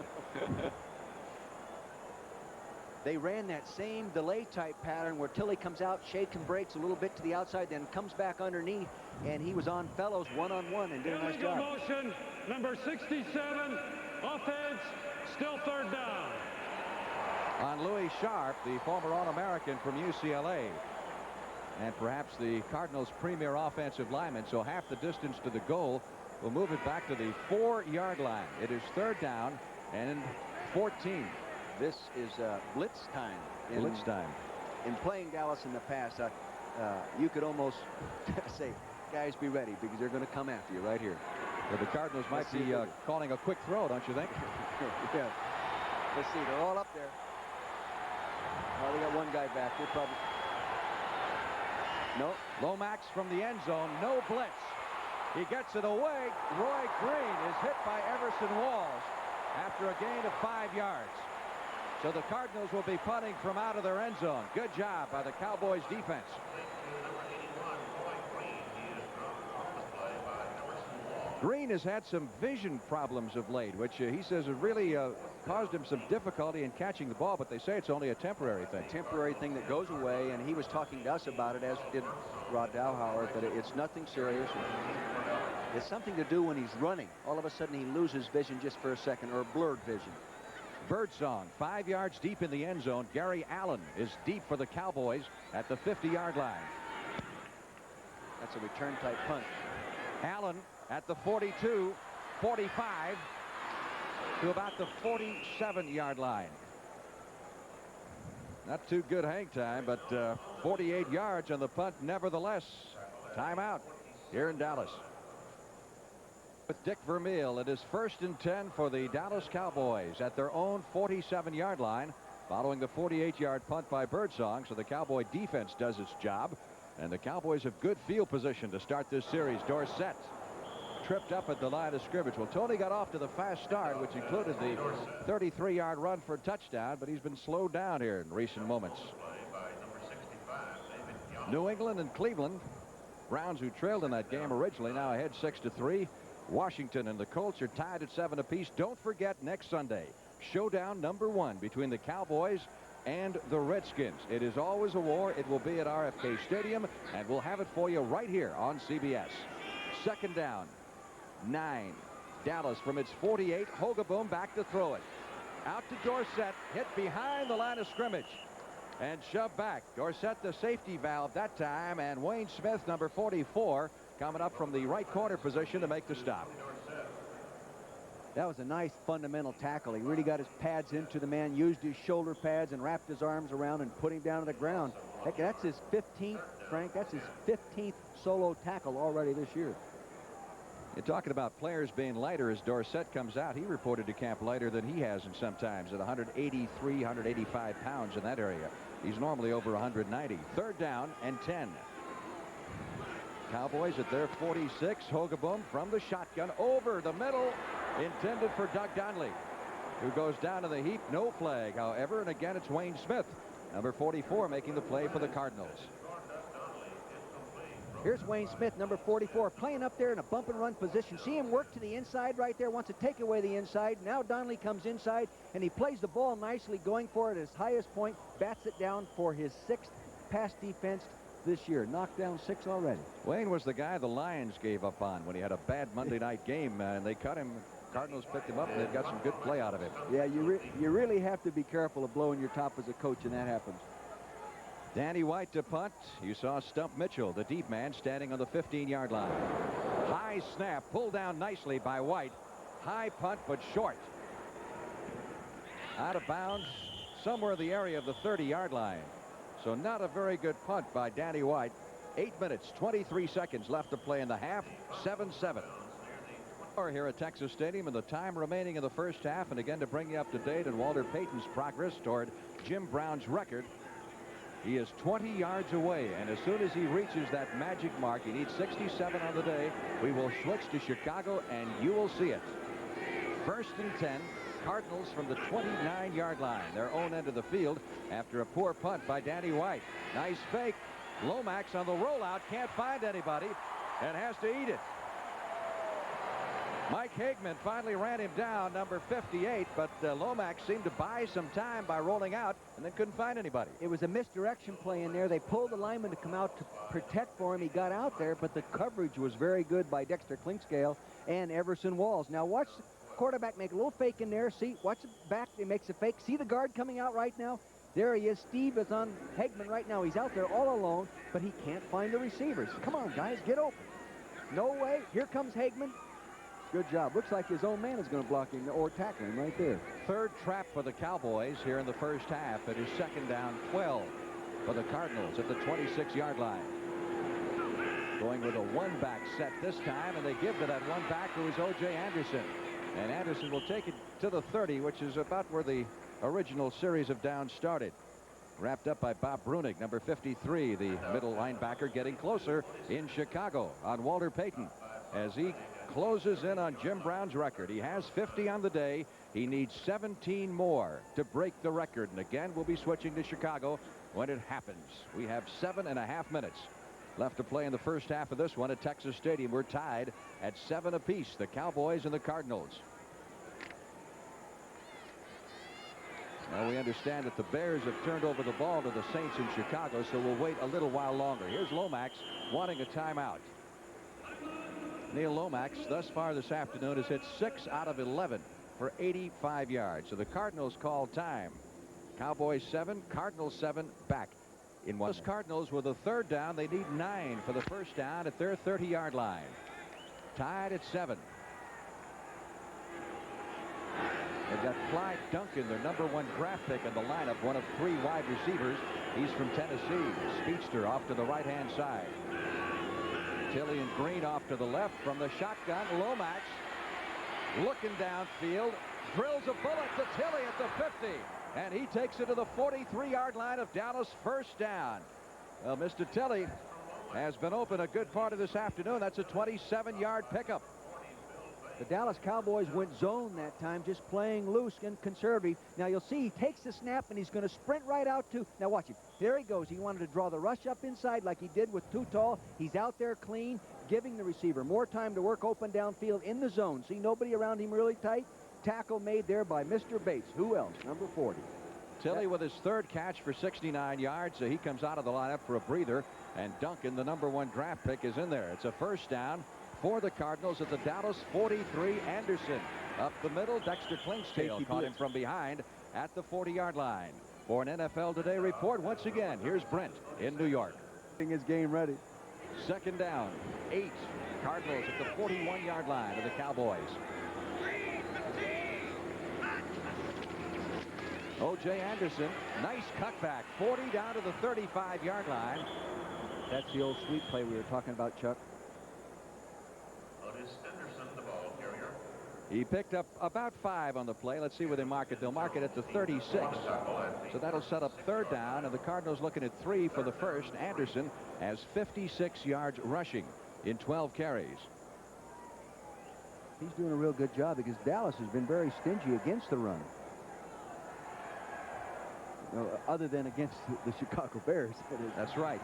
They ran that same delay type pattern where Tilley comes out, shakes and breaks a little bit to the outside, then comes back underneath, and he was on Fellows one-on-one and did a nice Illegal job. motion, number 67, offense, still third down. On Louis Sharp, the former All-American from UCLA, and perhaps the Cardinals' premier offensive lineman, so half the distance to the goal. Will move it back to the 4-yard line. It is third down and 14. This is blitz time. Blitz time. In playing Dallas in the past, you could almost say, guys, be ready, because they're going to come after you right here. Well, the Cardinals might be calling a quick throw, don't you think? Yeah. Let's see, they're all up there. Oh, they got one guy back. They're probably... No. Lomax from the end zone, no blitz. He gets it away. Roy Green is hit by Everson Walls after a gain of 5 yards. So the Cardinals will be punting from out of their end zone. Good job by the Cowboys defense. Green has had some vision problems of late, which he says has really caused him some difficulty in catching the ball, but they say it's only a temporary thing. A temporary thing that goes away, and he was talking to us about it, as did Rod Dowhauer, that it's nothing serious. It's something to do when he's running. All of a sudden he loses vision just for a second, or blurred vision. Birdsong, 5 yards deep in the end zone. Gary Allen is deep for the Cowboys at the 50-yard line. That's a return type punt. Allen at the 42, 45 to about the 47-yard line. Not too good hang time, but 48 yards on the punt nevertheless. Timeout here in Dallas. With Dick Vermeil, it is 1st and 10 for the Dallas Cowboys at their own 47-yard line, following the 48-yard punt by Birdsong. So the Cowboy defense does its job, and the Cowboys have good field position to start this series. Dorsett tripped up at the line of scrimmage. Well, Tony got off to the fast start, which included the 33-yard run for a touchdown, but he's been slowed down here in recent moments. New England and Cleveland, Browns, who trailed in that game originally, now ahead 6-3. Washington and the Colts are tied at 7 apiece. Don't forget, next Sunday, showdown #1 between the Cowboys and the Redskins. It is always a war. It will be at RFK Stadium, and we'll have it for you right here on CBS. Second down, 9. Dallas from its 48. Hogaboom back to throw it. Out to Dorsett, hit behind the line of scrimmage and shoved back. Dorsett, the safety valve that time, and Wayne Smith, number 44, coming up from the right corner position to make the stop. That was a nice fundamental tackle. He really got his pads into the man, used his shoulder pads and wrapped his arms around and put him down to the ground. Heck, that's his 15th, Frank. That's his 15th solo tackle already this year. You're talking about players being lighter as Dorsett comes out. He reported to camp lighter than he has in sometimes at 183, 185 pounds in that area. He's normally over 190. Third down and 10. Cowboys at their 46. Hogaboom from the shotgun over the middle, intended for Doug Donnelly, who goes down to the heap. No flag, however, and again it's Wayne Smith, number 44, making the play for the Cardinals. Here's Wayne Smith, number 44, playing up there in a bump and run position. See him work to the inside right there, wants to take away the inside. Now Donnelly comes inside, and he plays the ball nicely, going for it at his highest point, bats it down for his 6th pass defense this year. Knocked down 6 already. Wayne was the guy the Lions gave up on when he had a bad Monday night game, and they cut him. Cardinals picked him up, and they've got some good play out of him. Yeah, you really have to be careful of blowing your top as a coach, and that happens. Danny White to punt. You saw Stump Mitchell, the deep man, standing on the 15-yard line. High snap, pulled down nicely by White. High punt, but short. Out of bounds, somewhere in the area of the 30-yard line. So not a very good punt by Danny White. 8 minutes, 23 seconds left to play in the half. 7-7. We're here at Texas Stadium, and the time remaining in the first half. And again, to bring you up to date on Walter Payton's progress toward Jim Brown's record. He is 20 yards away, and as soon as he reaches that magic mark, he needs 67 on the day. We will switch to Chicago, and you will see it. First and 10. Cardinals from the 29-yard line, their own end of the field after a poor punt by Danny White. Nice fake. Lomax on the rollout, can't find anybody and has to eat it. Mike Hagman finally ran him down, number 58, but Lomax seemed to buy some time by rolling out and then couldn't find anybody. It was a misdirection play in there. They pulled the lineman to come out to protect for him. He got out there, but the coverage was very good by Dexter Clinkscale and Everson Walls. Now watch the quarterback make a little fake in there. See, watch it back. He makes a fake. See the guard coming out right now? There he is. Steve is on Hagman right now. He's out there all alone, but he can't find the receivers. Come on, guys, get open. No way. Here comes Hagman. Good job. Looks like his own man is going to block him or tackle him right there. Third trap for the Cowboys here in the first half. It is second down 12 for the Cardinals at the 26-yard line. Going with a one-back set this time, and they give to that one back who is O.J. Anderson. And Anderson will take it to the 30, which is about where the original series of downs started. Wrapped up by Bob Brunig, number 53, the middle linebacker, getting closer in Chicago on Walter Payton as he closes in on Jim Brown's record. He has 50 on the day. He needs 17 more to break the record. And again, we'll be switching to Chicago when it happens. We have 7.5 minutes left to play in the first half of this one at Texas Stadium. We're tied at 7 apiece, the Cowboys and the Cardinals. Now we understand that the Bears have turned over the ball to the Saints in Chicago, so we'll wait a little while longer. Here's Lomax wanting a timeout. Neil Lomax thus far this afternoon has hit 6 out of 11 for 85 yards. So the Cardinals call time. Cowboys 7, Cardinals 7, back in one. Those Cardinals with a third down. They need 9 for the first down at their 30-yard line. Tied at 7. They've got Clyde Duncan, their number 1 draft pick in the lineup, one of 3 wide receivers. He's from Tennessee. Speedster off to the right-hand side. Tilley and Green off to the left from the shotgun. Lomax looking downfield, drills a bullet to Tilley at the 50, and he takes it to the 43-yard line of Dallas, first down. Well, Mr. Tilley has been open a good part of this afternoon. That's a 27-yard pickup. The Dallas Cowboys went zone that time, just playing loose and conservative. Now you'll see he takes the snap and he's going to sprint right out to. Now watch him. There he goes. He wanted to draw the rush up inside like he did with Too Tall. He's out there clean, giving the receiver more time to work open downfield in the zone. See nobody around him really tight. Tackle made there by Mr. Bates. Who else? Number 40. Tilley with his third catch for 69 yards. So he comes out of the lineup for a breather. And Duncan, the number 1 draft pick, is in there. It's a first down for the Cardinals at the Dallas 43. Anderson up the middle. Dexter Clinkscale caught him from behind at the 40-yard line. For an NFL Today report, once again, here's Brent in New York. His game ready. Second down, 8. Cardinals at the 41-yard line of the Cowboys. O.J. Anderson, nice cutback, 40 down to the 35-yard line. That's the old sweep play we were talking about, Chuck. He picked up about 5 on the play. Let's see where they mark it. They'll mark it at the 36. So that'll set up third down, and the Cardinals looking at 3 for the first. Anderson has 56 yards rushing in 12 carries. He's doing a real good job because Dallas has been very stingy against the run. Other than against the Chicago Bears. That's right.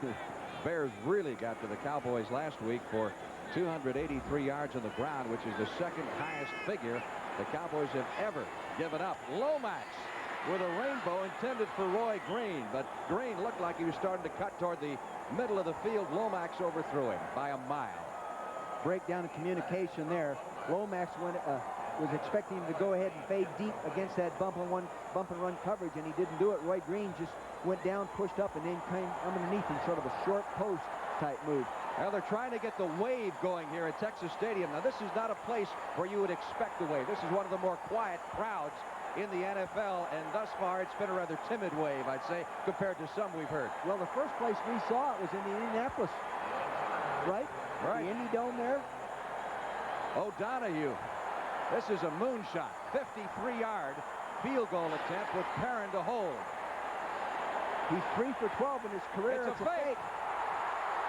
Bears really got to the Cowboys last week for 283 yards on the ground, which is the second highest figure the Cowboys have ever given up. Lomax with a rainbow intended for Roy Green, but Green looked like he was starting to cut toward the middle of the field. Lomax overthrew him by a mile. Breakdown in communication there. Lomax was expecting him to go ahead and fade deep against that bump and run coverage, and he didn't do it. Roy Green just went down, pushed up, and then came underneath in sort of a short post type move. Well, they're trying to get the wave going here at Texas Stadium. Now, this is not a place where you would expect the wave. This is one of the more quiet crowds in the NFL, and thus far it's been a rather timid wave, I'd say, compared to some we've heard. Well, the first place we saw it was in the Indianapolis, right? Right. The Indy Dome there. O'Donohue. This is a moonshot. 53-yard field goal attempt with Perrin to hold. He's 3 for 12 in his career. It's a fake.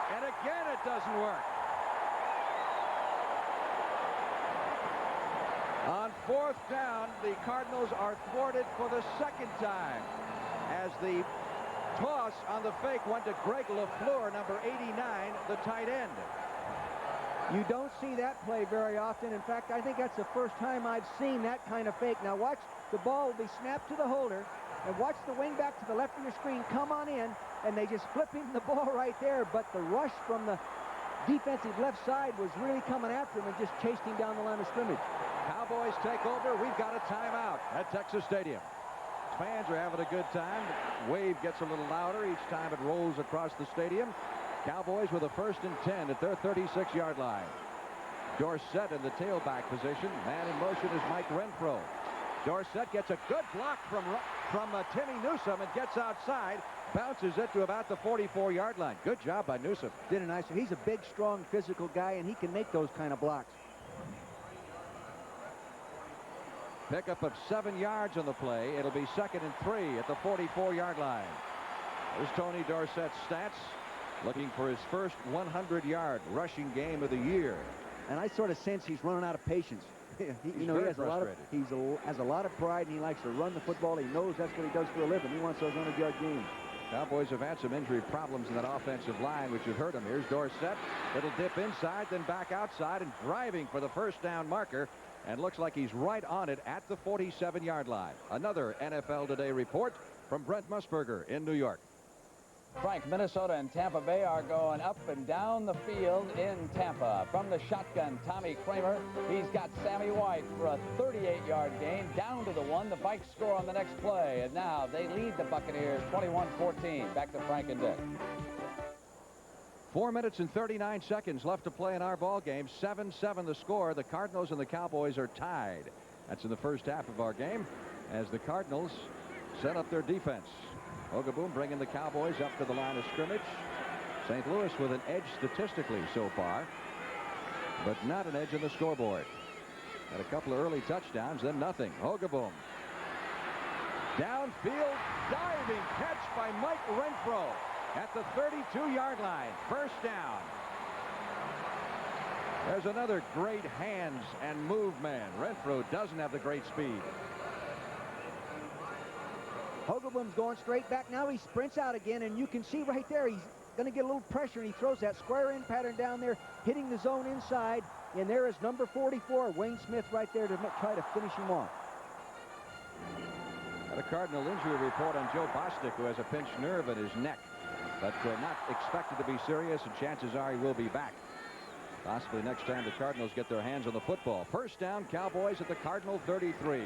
And again, it doesn't work. On 4th down, the Cardinals are thwarted for the 2nd time as the toss on the fake went to Greg LaFleur, number 89, the tight end. You don't see that play very often. In fact, I think that's the first time I've seen that kind of fake. Now watch, the ball will be snapped to the holder, and watch the wingback to the left of your screen come on in, and they just flip him the ball right there. But the rush from the defensive left side was really coming after him and just chased him down the line of scrimmage. Cowboys take over. We've got a timeout at Texas Stadium. Fans are having a good time. The wave gets a little louder each time it rolls across the stadium. Cowboys with a 1st and 10 at their 36-yard line. Dorsett in the tailback position. Man in motion is Mike Renfro. Dorsett gets a good block from Timmy Newsome and gets outside. Bounces it to about the 44-yard line. Good job by Newsome. Did a nice job. He's a big, strong, physical guy, and he can make those kind of blocks. Pickup of 7 yards on the play. It'll be 2nd and 3 at the 44-yard line. There's Tony Dorsett's stats, looking for his first 100-yard rushing game of the year. And I sort of sense he's running out of patience. He has a lot of pride, and he likes to run the football. He knows that's what he does for a living. He wants those 100-yard games. Cowboys have had some injury problems in that offensive line, which you've heard them. Here's Dorsett. It'll dip inside, then back outside, and driving for the 1st down marker. And looks like he's right on it at the 47-yard line. Another NFL Today report from Brent Musburger in New York. Frank, Minnesota and Tampa Bay are going up and down the field in Tampa. From the shotgun, Tommy Kramer. He's got Sammy White for a 38-yard gain. Down to the 1. The Vikes score on the next play. And now they lead the Buccaneers 21-14. Back to Frank and Dick. 4 minutes and 39 seconds left to play in our ball game. 7-7 the score. The Cardinals and the Cowboys are tied. That's in the first half of our game as the Cardinals set up their defense. Ogaboom bringing the Cowboys up to the line of scrimmage. St. Louis with an edge statistically so far, but not an edge on the scoreboard. Had a couple of early touchdowns, then nothing. Ogaboom. Downfield diving catch by Mike Renfro at the 32-yard line. 1st down. There's another great hands and move man. Renfro doesn't have the great speed. Hogaboom's going straight back. Now he sprints out again, and you can see right there he's going to get a little pressure, and he throws that square in pattern down there, hitting the zone inside. And there is number 44, Wayne Smith, right there to try to finish him off. Got a Cardinal injury report on Joe Bostic, who has a pinched nerve in his neck, but not expected to be serious, and chances are he will be back. Possibly next time the Cardinals get their hands on the football. 1st down, Cowboys at the Cardinal 33.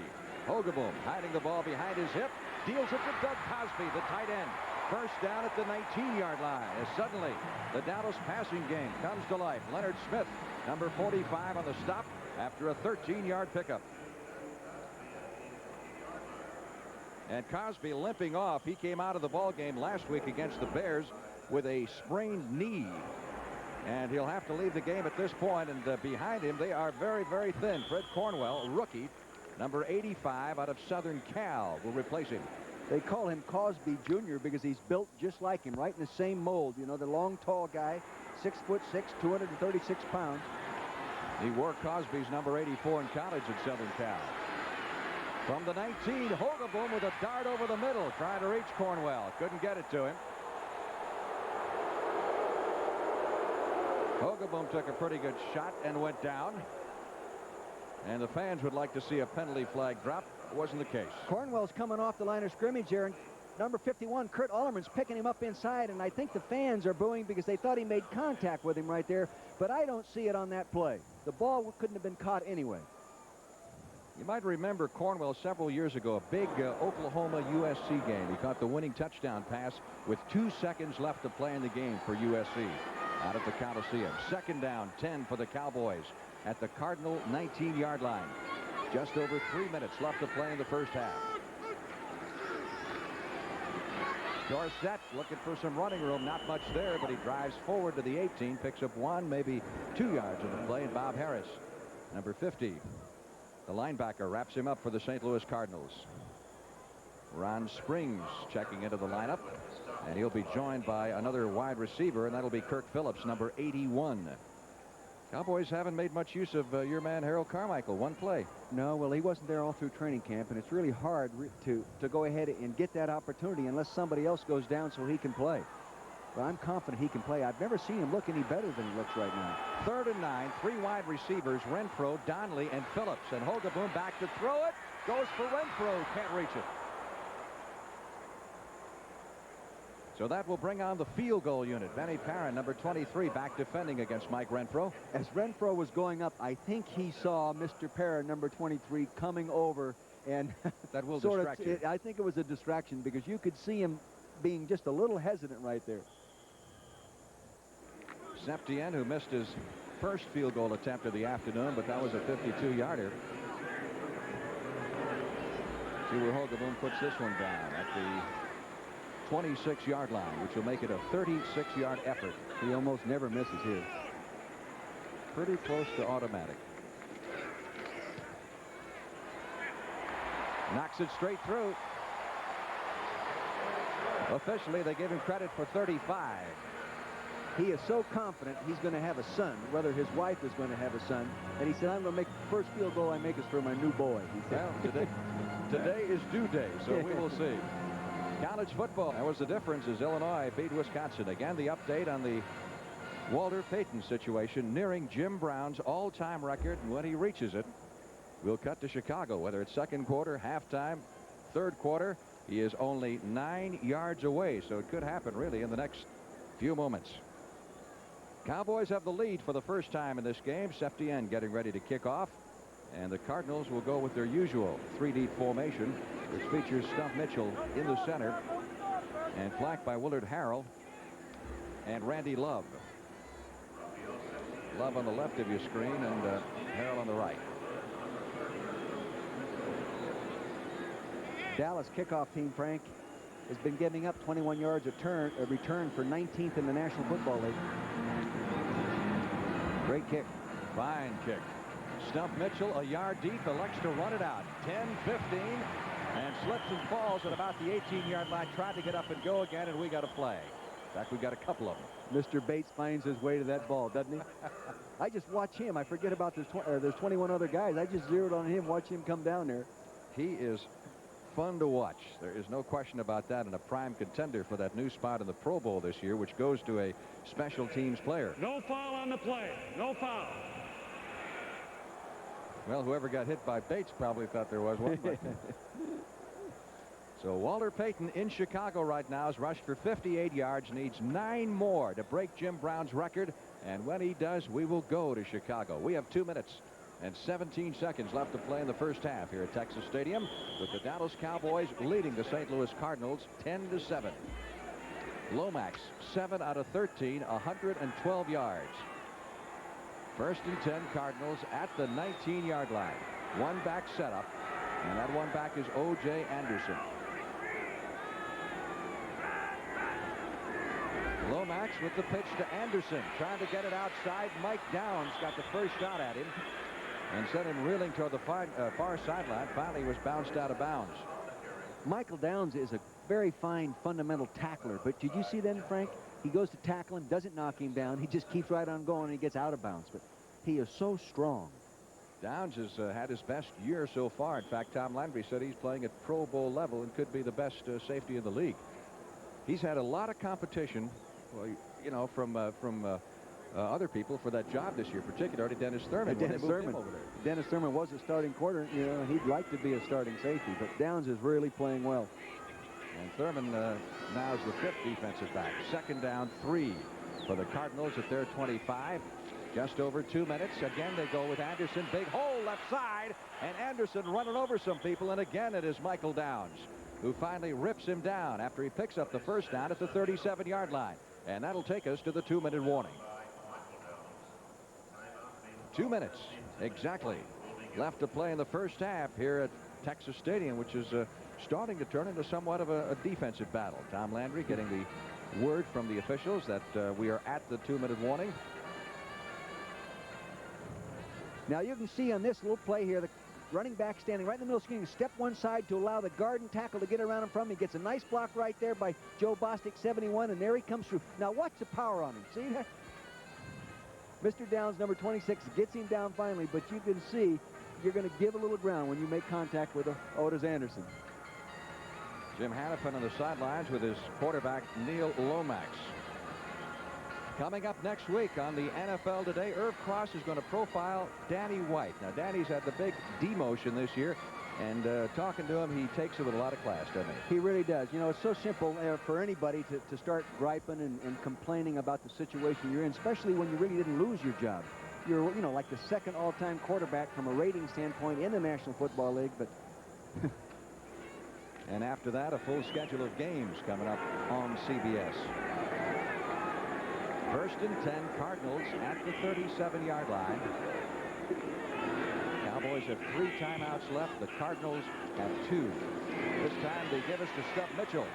Hogaboom hiding the ball behind his hip. Deals it to Doug Cosby, the tight end. 1st down at the 19-yard line as suddenly the Dallas passing game comes to life. Leonard Smith, number 45 on the stop after a 13-yard pickup. And Cosby limping off. He came out of the ball game last week against the Bears with a sprained knee. And he'll have to leave the game at this point. And behind him, they are very, very thin. Fred Cornwell, rookie, number 85 out of Southern Cal, will replace him. They call him Cosby Jr. because he's built just like him, right in the same mold. You know, the long, tall guy, 6'6", 236 pounds. He wore Cosby's number 84 in college at Southern Cal. From the 19, Hogaboom with a dart over the middle, trying to reach Cornwell. Couldn't get it to him. Hogaboom took a pretty good shot and went down. And the fans would like to see a penalty flag drop. It wasn't the case. Cornwell's coming off the line of scrimmage here, and number 51, Kurt Allerman's picking him up inside, and I think the fans are booing because they thought he made contact with him right there, but I don't see it on that play. The ball couldn't have been caught anyway. You might remember Cornwell several years ago, a big Oklahoma-USC game. He caught the winning touchdown pass with 2 seconds left to play in the game for USC out at the Coliseum. 2nd down, 10 for the Cowboys at the Cardinal 19-yard line. Just over 3 minutes left to play in the first half. Dorsett looking for some running room. Not much there, but he drives forward to the 18, picks up 1, maybe 2 yards in the play, and Bob Harris, number 50, the linebacker, wraps him up for the St. Louis Cardinals. Ron Springs checking into the lineup, and he'll be joined by another wide receiver, and that'll be Kirk Phillips, number 81. Cowboys haven't made much use of your man Harold Carmichael. One play. No, well, he wasn't there all through training camp, and it's really hard to go ahead and get that opportunity unless somebody else goes down so he can play. But I'm confident he can play. I've never seen him look any better than he looks right now. 3rd and 9, 3 wide receivers, Renfro, Donnelly, and Phillips. And Hogaboom back to throw it. Goes for Renfro. Can't reach it. So that will bring on the field goal unit. Benny Parent, number 23, back defending against Mike Renfro. As Renfro was going up, I think he saw Mr. Parent, number 23, coming over. And that will distract you. I think it was a distraction because you could see him being just a little hesitant right there. Septien, who missed his first field goal attempt of the afternoon, but that was a 52-yarder. See where Hogaboom puts this one down at the 26-yard line, which will make it a 36-yard effort. He almost never misses here. Pretty close to automatic. Knocks it straight through. Officially, they give him credit for 35. He is so confident he's going to have a son, whether his wife is going to have a son. And he said, I'm going to make the first field goal I make is for my new boy. He said. Well, today is due day, so we will see. College football. That was the difference as Illinois beat Wisconsin. Again, the update on the Walter Payton situation, nearing Jim Brown's all-time record. And when he reaches it, we'll cut to Chicago, whether it's second quarter, halftime, third quarter. He is only 9 yards away, so it could happen really in the next few moments. Cowboys have the lead for the first time in this game. Septien getting ready to kick off. And the Cardinals will go with their usual 3-deep formation, which features Stump Mitchell in the center and flanked by Willard Harrell and Randy Love. Love on the left of your screen and Harrell on the right. Dallas kickoff team, Frank, has been giving up 21 yards a return for 19th in the National Football League. Great kick. Fine kick. Stump Mitchell a yard deep, elects to run it out. 10-15, and slips and falls at about the 18-yard line. Tried to get up and go again, and we got a play. In fact, we got a couple of them. Mr. Bates finds his way to that ball, doesn't he? I just watch him. I forget about there's 21 other guys. I just zeroed on him, watch him come down there. He is fun to watch. There is no question about that, and a prime contender for that new spot in the Pro Bowl this year, which goes to a special teams player. No foul on the play. No foul. Well, whoever got hit by Bates probably thought there was one. So Walter Payton in Chicago right now has rushed for 58 yards, needs 9 more to break Jim Brown's record. And when he does, we will go to Chicago. We have 2 minutes and 17 seconds left to play in the first half here at Texas Stadium, with the Dallas Cowboys leading the St. Louis Cardinals 10-7. Lomax 7 out of 13, 112 yards. First and 10 Cardinals at the 19-yard line. One back setup, and that one back is O.J. Anderson. Lomax with the pitch to Anderson, trying to get it outside. Mike Downs got the first shot at him and sent him reeling toward the far sideline. Finally, he was bounced out of bounds. Michael Downs is a very fine fundamental tackler, but did you see then, Frank? He goes to tackle him, doesn't knock him down. He just keeps right on going, and he gets out of bounds. But he is so strong. Downs has had his best year so far. In fact, Tom Landry said he's playing at Pro Bowl level and could be the best safety in the league. He's had a lot of competition, well, you know, from other people for that job this year, particularly Dennis Thurman. Dennis Thurman was a starting quarter. You know, he'd like to be a starting safety, but Downs is really playing well. And Thurman now is the 5th defensive back. Second down, 3 for the Cardinals at their 25. Just over 2 minutes. Again, they go with Anderson. Big hole left side, and Anderson running over some people. And again, it is Michael Downs who finally rips him down after he picks up the first down at the 37-yard line. And that'll take us to the 2-minute warning. 2 minutes exactly left to play in the first half here at Texas Stadium, which is starting to turn into somewhat of a defensive battle. Tom Landry getting the word from the officials that we are at the 2-minute warning. Now you can see on this little play here, the running back standing right in the middle of the screen, step one side to allow the guard and tackle to get around him from him. He gets a nice block right there by Joe Bostic, 71, and there he comes through. Now watch the power on him. See that? Mr. Downs, number 26, gets him down finally, but you can see you're going to give a little ground when you make contact with Otis Anderson. Jim Hannafin on the sidelines with his quarterback, Neil Lomax. Coming up next week on the NFL Today, Irv Cross is going to profile Danny White. Now, Danny's had the big demotion this year, and talking to him, he takes it with a lot of class, doesn't he? He really does. You know, it's so simple for anybody to start griping and complaining about the situation you're in, especially when you really didn't lose your job. You're, you know, like the second all-time quarterback from a rating standpoint in the National Football League, but... And after that, a full schedule of games coming up on CBS. 1st and 10, Cardinals at the 37-yard line. Cowboys have 3 timeouts left. The Cardinals have 2. This time they give us to Stub Mitchell.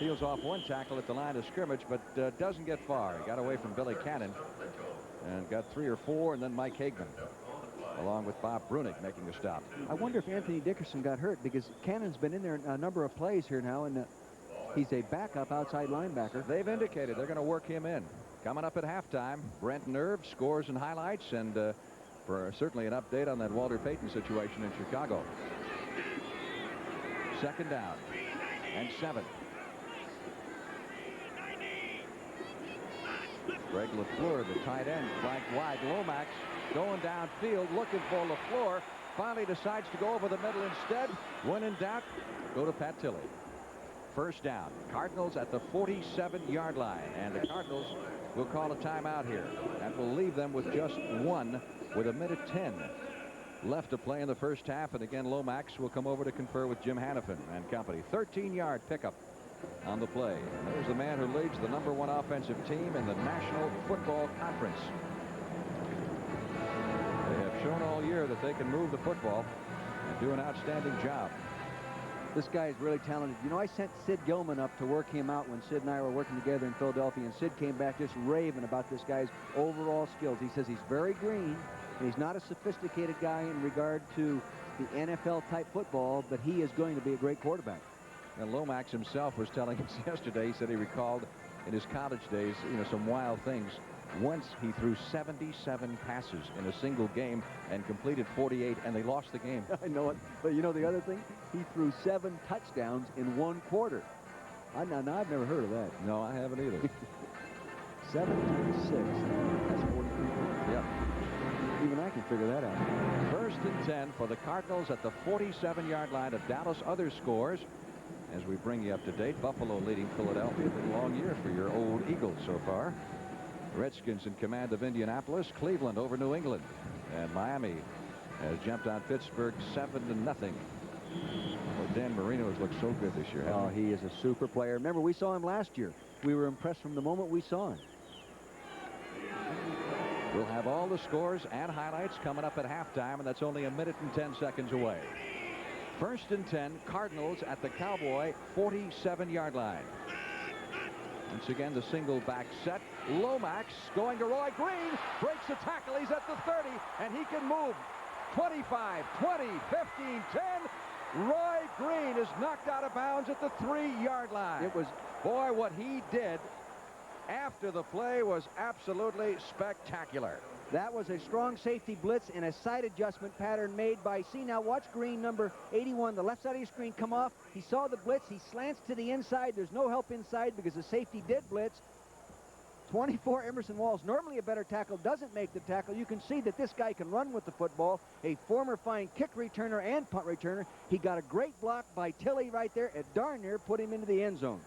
Peels off 1 tackle at the line of scrimmage, but doesn't get far. He got away from Billy Cannon and got 3 or 4, and then Mike Hagman, along with Bob Brunick, making the stop. I wonder if Anthony Dickerson got hurt, because Cannon's been in there a number of plays here now, and he's a backup outside linebacker. They've indicated they're going to work him in. Coming up at halftime, Brent Nerve scores and highlights, and for certainly an update on that Walter Payton situation in Chicago. 2nd down and 7. Greg LaFleur, the tight end, flanked wide. Lomax going downfield, looking for LaFleur. Finally decides to go over the middle instead. When in doubt, go to Pat Tilley. 1st down. Cardinals at the 47-yard line. And the Cardinals will call a timeout here. That will leave them with just 1 with 1:10 left to play in the first half. And again, Lomax will come over to confer with Jim Hannafin and company. 13-yard pickup on the play. And there's the man who leads the #1 offensive team in the National Football Conference. They have shown all year that they can move the football and do an outstanding job. This guy is really talented. You know, I sent Sid Gilman up to work him out when Sid and I were working together in Philadelphia, and Sid came back just raving about this guy's overall skills. He says he's very green, and he's not a sophisticated guy in regard to the NFL-type football, but he is going to be a great quarterback. And Lomax himself was telling us yesterday, he said he recalled in his college days, you know, some wild things. Once he threw 77 passes in a single game and completed 48, and they lost the game. I know it. But you know the other thing? He threw 7 touchdowns in 1 quarter. I've never heard of that. No, I haven't either. 7 to 6. That's 43 points. Yep. Even I can figure that out. 1st and 10 for the Cardinals at the 47-yard line of Dallas. Other scores, as we bring you up to date, Buffalo leading Philadelphia. Been a long year for your old Eagles so far. Redskins in command of Indianapolis. Cleveland over New England. And Miami has jumped on Pittsburgh 7-0. Well, Dan Marino has looked so good this year. Oh, he is a super player. Remember, we saw him last year. We were impressed from the moment we saw him. We'll have all the scores and highlights coming up at halftime, and that's only 1:10 away. 1st and 10, Cardinals at the Cowboy 47-yard line. Once again, the single back set. Lomax going to Roy Green. Breaks the tackle. He's at the 30, and he can move. 25, 20, 15, 10. Roy Green is knocked out of bounds at the 3-yard line. It was, boy, what he did after the play was absolutely spectacular. That was a strong safety blitz and a side adjustment pattern made by, see now, watch Green, number 81, the left side of your screen come off. He saw the blitz. He slants to the inside. There's no help inside because the safety did blitz. 24, Emerson Walls, normally a better tackle, doesn't make the tackle. You can see that this guy can run with the football. A former fine kick returner and punt returner. He got a great block by Tilley right there at darn near put him into the end zone.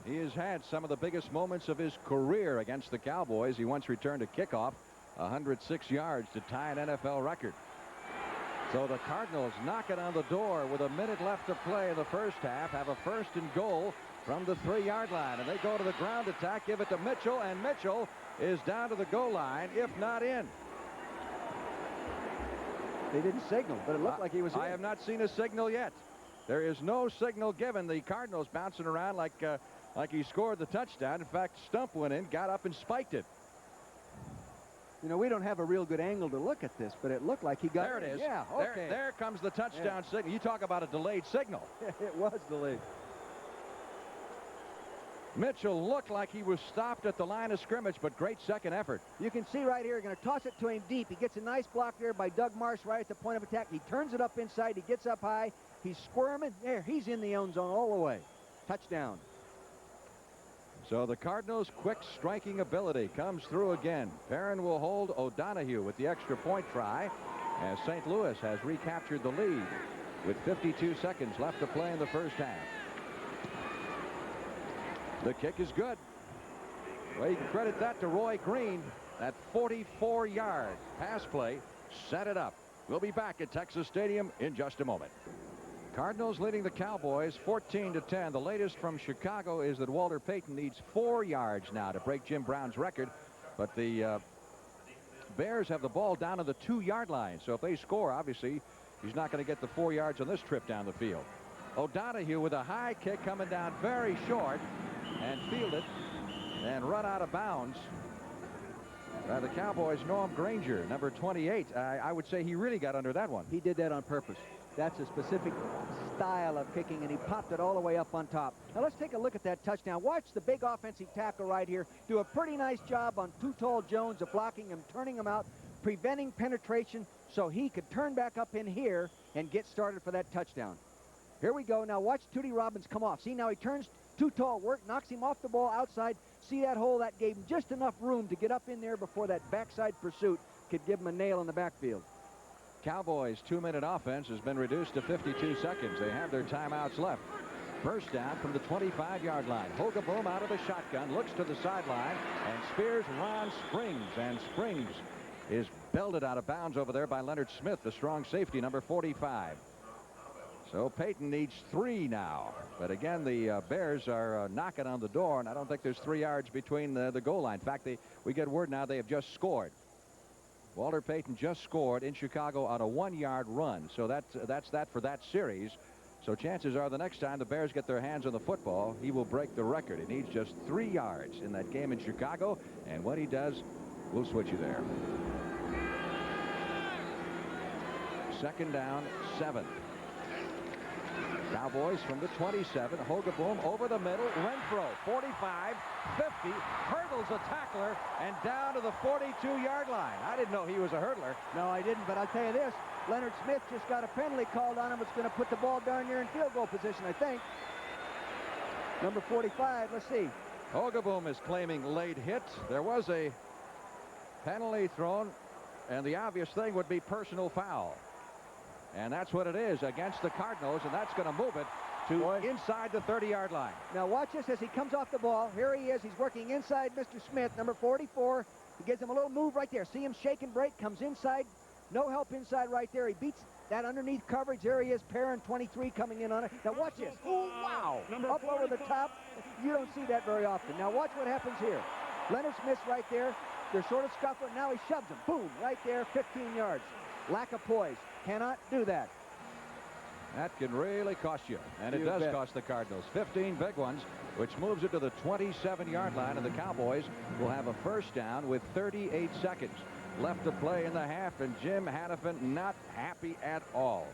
He has had some of the biggest moments of his career against the Cowboys. He once returned a kickoff 106 yards to tie an NFL record. So the Cardinals knock it on the door with 1 minute left to play in the first half, have a 1st and goal from the 3-yard line, and they go to the ground attack, give it to Mitchell, and Mitchell is down to the goal line, if not in. They didn't signal, but it looked like he was in. I have not seen a signal yet. There is no signal given. The Cardinals bouncing around like he scored the touchdown. In fact, Stump went in, got up, and spiked it. You know, we don't have a real good angle to look at this, but it looked like he got there. It is. Yeah, okay. There comes the touchdown signal. You talk about a delayed signal. It was delayed. Mitchell looked like he was stopped at the line of scrimmage, but great second effort. You can see right here, going to toss it to him deep. He gets a nice block there by Doug Marsh right at the point of attack. He turns it up inside. He gets up high. He's squirming. There, he's in the own zone all the way. Touchdown. So the Cardinals' quick striking ability comes through again. Perrin will hold O'Donohue with the extra point try as St. Louis has recaptured the lead with 52 seconds left to play in the first half. The kick is good. Well, you can credit that to Roy Green. That 44-yard pass play set it up. We'll be back at Texas Stadium in just a moment. Cardinals leading the Cowboys 14-10. The latest from Chicago is that Walter Payton needs 4 yards now to break Jim Brown's record. But the Bears have the ball down to the 2-yard line. So if they score, obviously, he's not going to get the 4 yards on this trip down the field. O'Donohue with a high kick coming down very short and fielded and run out of bounds by the Cowboys' Norm Granger, number 28. I would say he really got under that one. He did that on purpose. That's a specific style of kicking, and he popped it all the way up on top. Now let's take a look at that touchdown. Watch the big offensive tackle right here do a pretty nice job on Too Tall Jones of blocking him, turning him out, preventing penetration so he could turn back up in here and get started for that touchdown. Here we go. Now watch Tootie Robbins come off. See, now he turns Too Tall, knocks him off the ball outside. See that hole? That gave him just enough room to get up in there before that backside pursuit could give him a nail in the backfield. Cowboys' 2-minute offense has been reduced to 52 seconds. They have their timeouts left. First down from the 25-yard line. Hogaboom out of the shotgun, looks to the sideline, and spears Ron Springs. And Springs is belted out of bounds over there by Leonard Smith, the strong safety, number 45. So Payton needs 3 now. But again, the Bears are knocking on the door, and I don't think there's 3 yards between the goal line. In fact, we get word now they have just scored. Walter Payton just scored in Chicago on a 1-yard run. So that's that for that series. So chances are the next time the Bears get their hands on the football, he will break the record. He needs just 3 yards in that game in Chicago. And when he does, we'll switch you there. Second down, 7. Cowboys from the 27. Hogaboom over the middle. Renfro, 45, 50, hurdles a tackler and down to the 42-yard line. I didn't know he was a hurdler. No, I didn't, but I'll tell you this. Leonard Smith just got a penalty called on him. It's going to put the ball darn near in field goal position, I think. Number 45, let's see. Hogaboom is claiming late hit. There was a penalty thrown, and the obvious thing would be personal foul. And that's what it is against the Cardinals, and that's going to move it to inside the 30-yard line. Now watch this as he comes off the ball. Here he is. He's working inside Mr. Smith, number 44. He gives him a little move right there. See him shake and break, comes inside. No help inside right there. He beats that underneath coverage. There he is, Perrin, 23, coming in on it. Now watch this. Oh, wow. Up over the top. You don't see that very often. Now watch what happens here. Leonard Smith's right there. They're sort of scuffling. Now he shoves him. Boom, right there, 15 yards. Lack of poise. Cannot do that. That can really cost you, and it does cost the Cardinals. 15 big ones, which moves it to the 27-yard line, and the Cowboys will have a first down with 38 seconds left to play in the half, and Jim Hannafin not happy at all.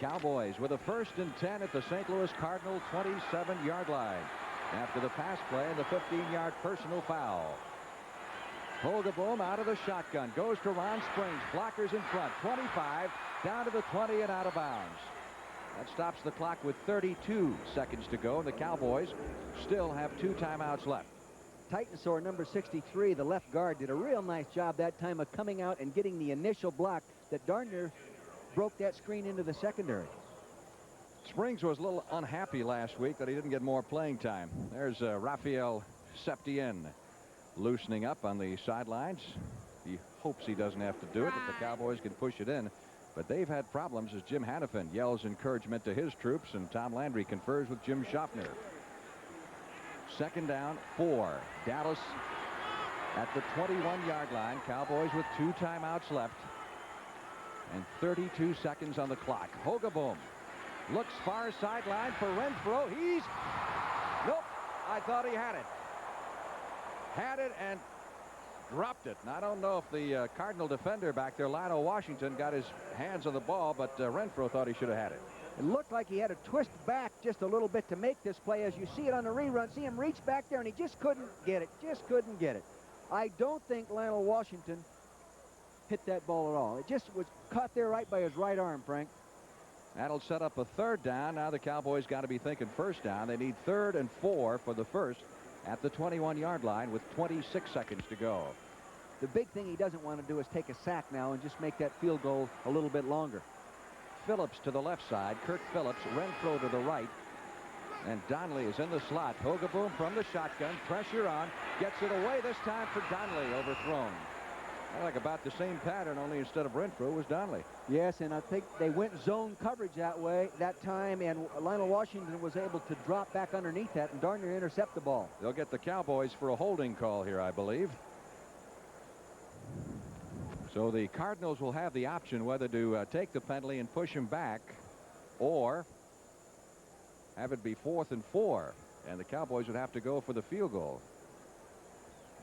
Cowboys with a 1st and 10 at the St. Louis Cardinal 27-yard line after the pass play and the 15-yard personal foul. Hogaboom out of the shotgun, goes to Ron Springs, blockers in front, 25, down to the 20 and out of bounds. That stops the clock with 32 seconds to go, and the Cowboys still have 2 timeouts left. Titansaur, number 63, the left guard, did a real nice job that time of coming out and getting the initial block that darn near broke that screen into the secondary. Springs was a little unhappy last week that he didn't get more playing time. There's Raphael Septien loosening up on the sidelines. He hopes he doesn't have to do it, that the Cowboys can push it in. But they've had problems as Jim Hannafin yells encouragement to his troops, and Tom Landry confers with Jim Schaffner. Second down, 4. Dallas at the 21-yard line. Cowboys with 2 timeouts left and 32 seconds on the clock. Hogaboom looks far sideline for Renfro. Nope, I thought he had it. Had it and dropped it. And I don't know if the Cardinal defender back there, Lionel Washington, got his hands on the ball, but Renfro thought he should have had it. It looked like he had to twist back just a little bit to make this play. As you see it on the rerun, see him reach back there, and he just couldn't get it, I don't think Lionel Washington hit that ball at all. It just was caught there right by his right arm, Frank. That'll set up a 3rd down. Now the Cowboys got to be thinking 1st down. They need 3rd and 4 for the 1st at the 21-yard line with 26 seconds to go. The big thing he doesn't want to do is take a sack now and just make that field goal a little bit longer. Phillips to the left side. Kirk Phillips. Renfro to the right. And Donnelly is in the slot. Hogeboom from the shotgun. Pressure on. Gets it away this time for Donnelly. Overthrown. I like about the same pattern, only instead of Renfro was Donnelly. Yes, and I think they went zone coverage that time, and Lionel Washington was able to drop back underneath that and darn near intercept the ball. They'll get the Cowboys for a holding call here, I believe. So the Cardinals will have the option whether to take the penalty and push him back or have it be 4th and 4, and the Cowboys would have to go for the field goal.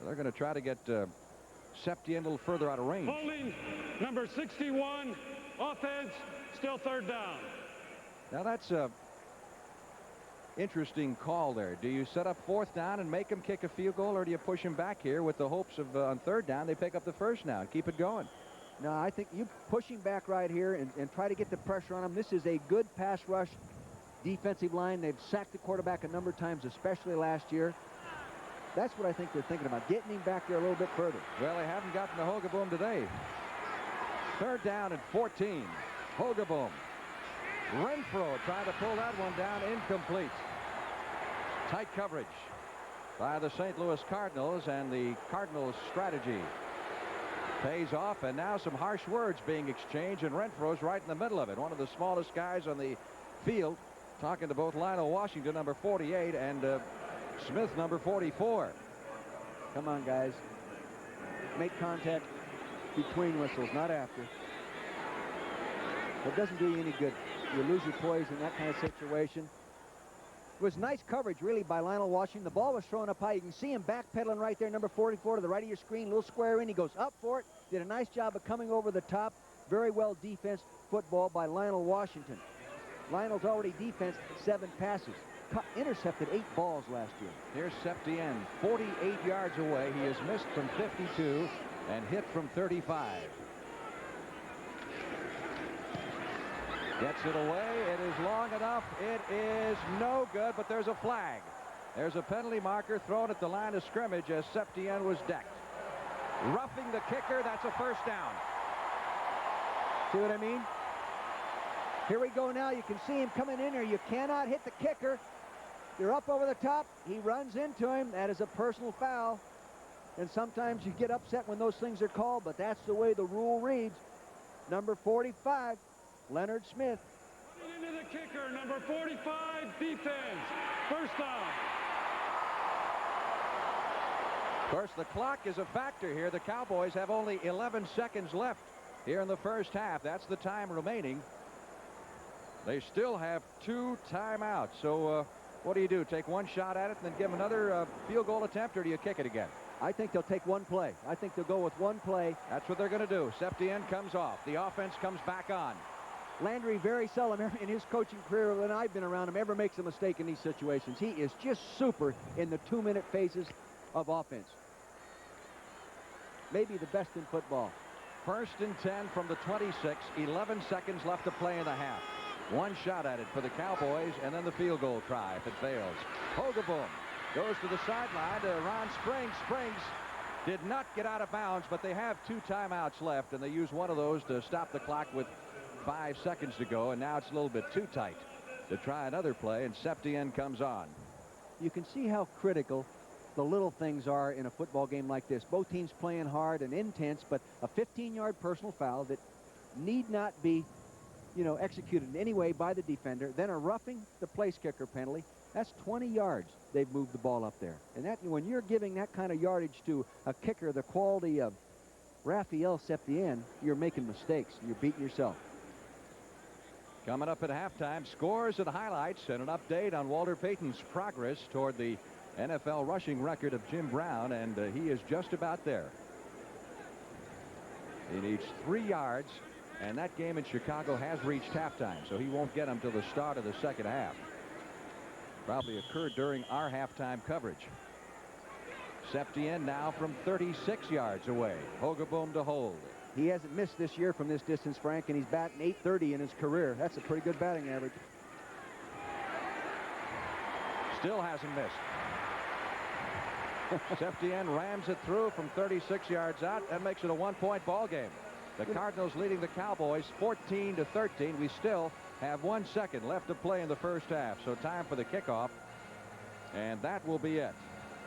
They're going to try to get Septien a little further out of range. Holding number 61, offense, still 3rd down. Now that's a interesting call there. Do you set up 4th down and make him kick a field goal, or do you push him back here with the hopes of on 3rd down they pick up the 1st now and keep it going? No, I think you push him back right here and try to get the pressure on him. This is a good pass rush defensive line. They've sacked the quarterback a number of times, especially last year. That's what I think they're thinking about, getting him back there a little bit further. Well, they haven't gotten the Hogeboom today. 3rd down and 14. Hogeboom. Renfro trying to pull that one down, incomplete. Tight coverage by the St. Louis Cardinals, and the Cardinals' strategy pays off, and now some harsh words being exchanged, and Renfro's right in the middle of it. One of the smallest guys on the field, talking to both Lionel Washington, number 48, and Smith, number 44. Come on, guys. Make contact between whistles, not after. It doesn't do you any good. You lose your poise in that kind of situation. It was nice coverage, really, by Lionel Washington. The ball was thrown up high. You can see him backpedaling right there, number 44 to the right of your screen, little square in. He goes up for it. Did a nice job of coming over the top. Very well defense football by Lionel Washington. Lionel's already defensed 7 passes. Intercepted 8 balls last year. Here's Septien, 48 yards away. He has missed from 52 and hit from 35. Gets it away. It is long enough. It is no good, but there's a flag. There's a penalty marker thrown at the line of scrimmage as Septien was decked. Roughing the kicker. That's a 1st down. See what I mean? Here we go now. You can see him coming in here. You cannot hit the kicker. You're up over the top. He runs into him. That is a personal foul. And sometimes you get upset when those things are called, but that's the way the rule reads. Number 45, Leonard Smith. Into the kicker, number 45, defense. 1st down. Of course, the clock is a factor here. The Cowboys have only 11 seconds left here in the 1st half. That's the time remaining. They still have 2 timeouts. So what do you do? Take one shot at it and then give them another field goal attempt, or do you kick it again? I think they'll take one play. I think they'll go with one play. That's what they're going to do. Septien comes off. The offense comes back on. Landry very seldom in his coaching career, when I've been around him, ever makes a mistake in these situations. He is just super in the 2-minute phases of offense. Maybe the best in football. 1st and 10 from the 26. 11 seconds left to play in the half. One shot at it for the Cowboys, and then the field goal try if it fails. Hogeboom goes to the sideline to Ron Springs. Springs did not get out of bounds, but they have 2 timeouts left, and they use one of those to stop the clock with 5 seconds to go, and now it's a little bit too tight to try another play, and Septien comes on. You can see how critical the little things are in a football game like this. Both teams playing hard and intense, but a 15-yard personal foul that need not be executed in any way by the defender, then a roughing the place kicker penalty. That's 20 yards they've moved the ball up there. And that, when you're giving that kind of yardage to a kicker the quality of Raphael Septien, you're making mistakes. You're beating yourself. Coming up at halftime, scores and highlights and an update on Walter Payton's progress toward the NFL rushing record of Jim Brown, and he is just about there. He needs 3 yards And that game in Chicago has reached halftime, so he won't get them till the start of the second half. Probably occurred during our halftime coverage. Septien now from 36 yards away. Hogaboom to hold. He hasn't missed this year from this distance, Frank, and he's batting .830 in his career. That's a pretty good batting average. Still hasn't missed. Septien rams it through from 36 yards out. That makes it a one-point ball game. The Cardinals leading the Cowboys 14-13. We still have 1 second left to play in the first half, so time for the kickoff. And that will be it.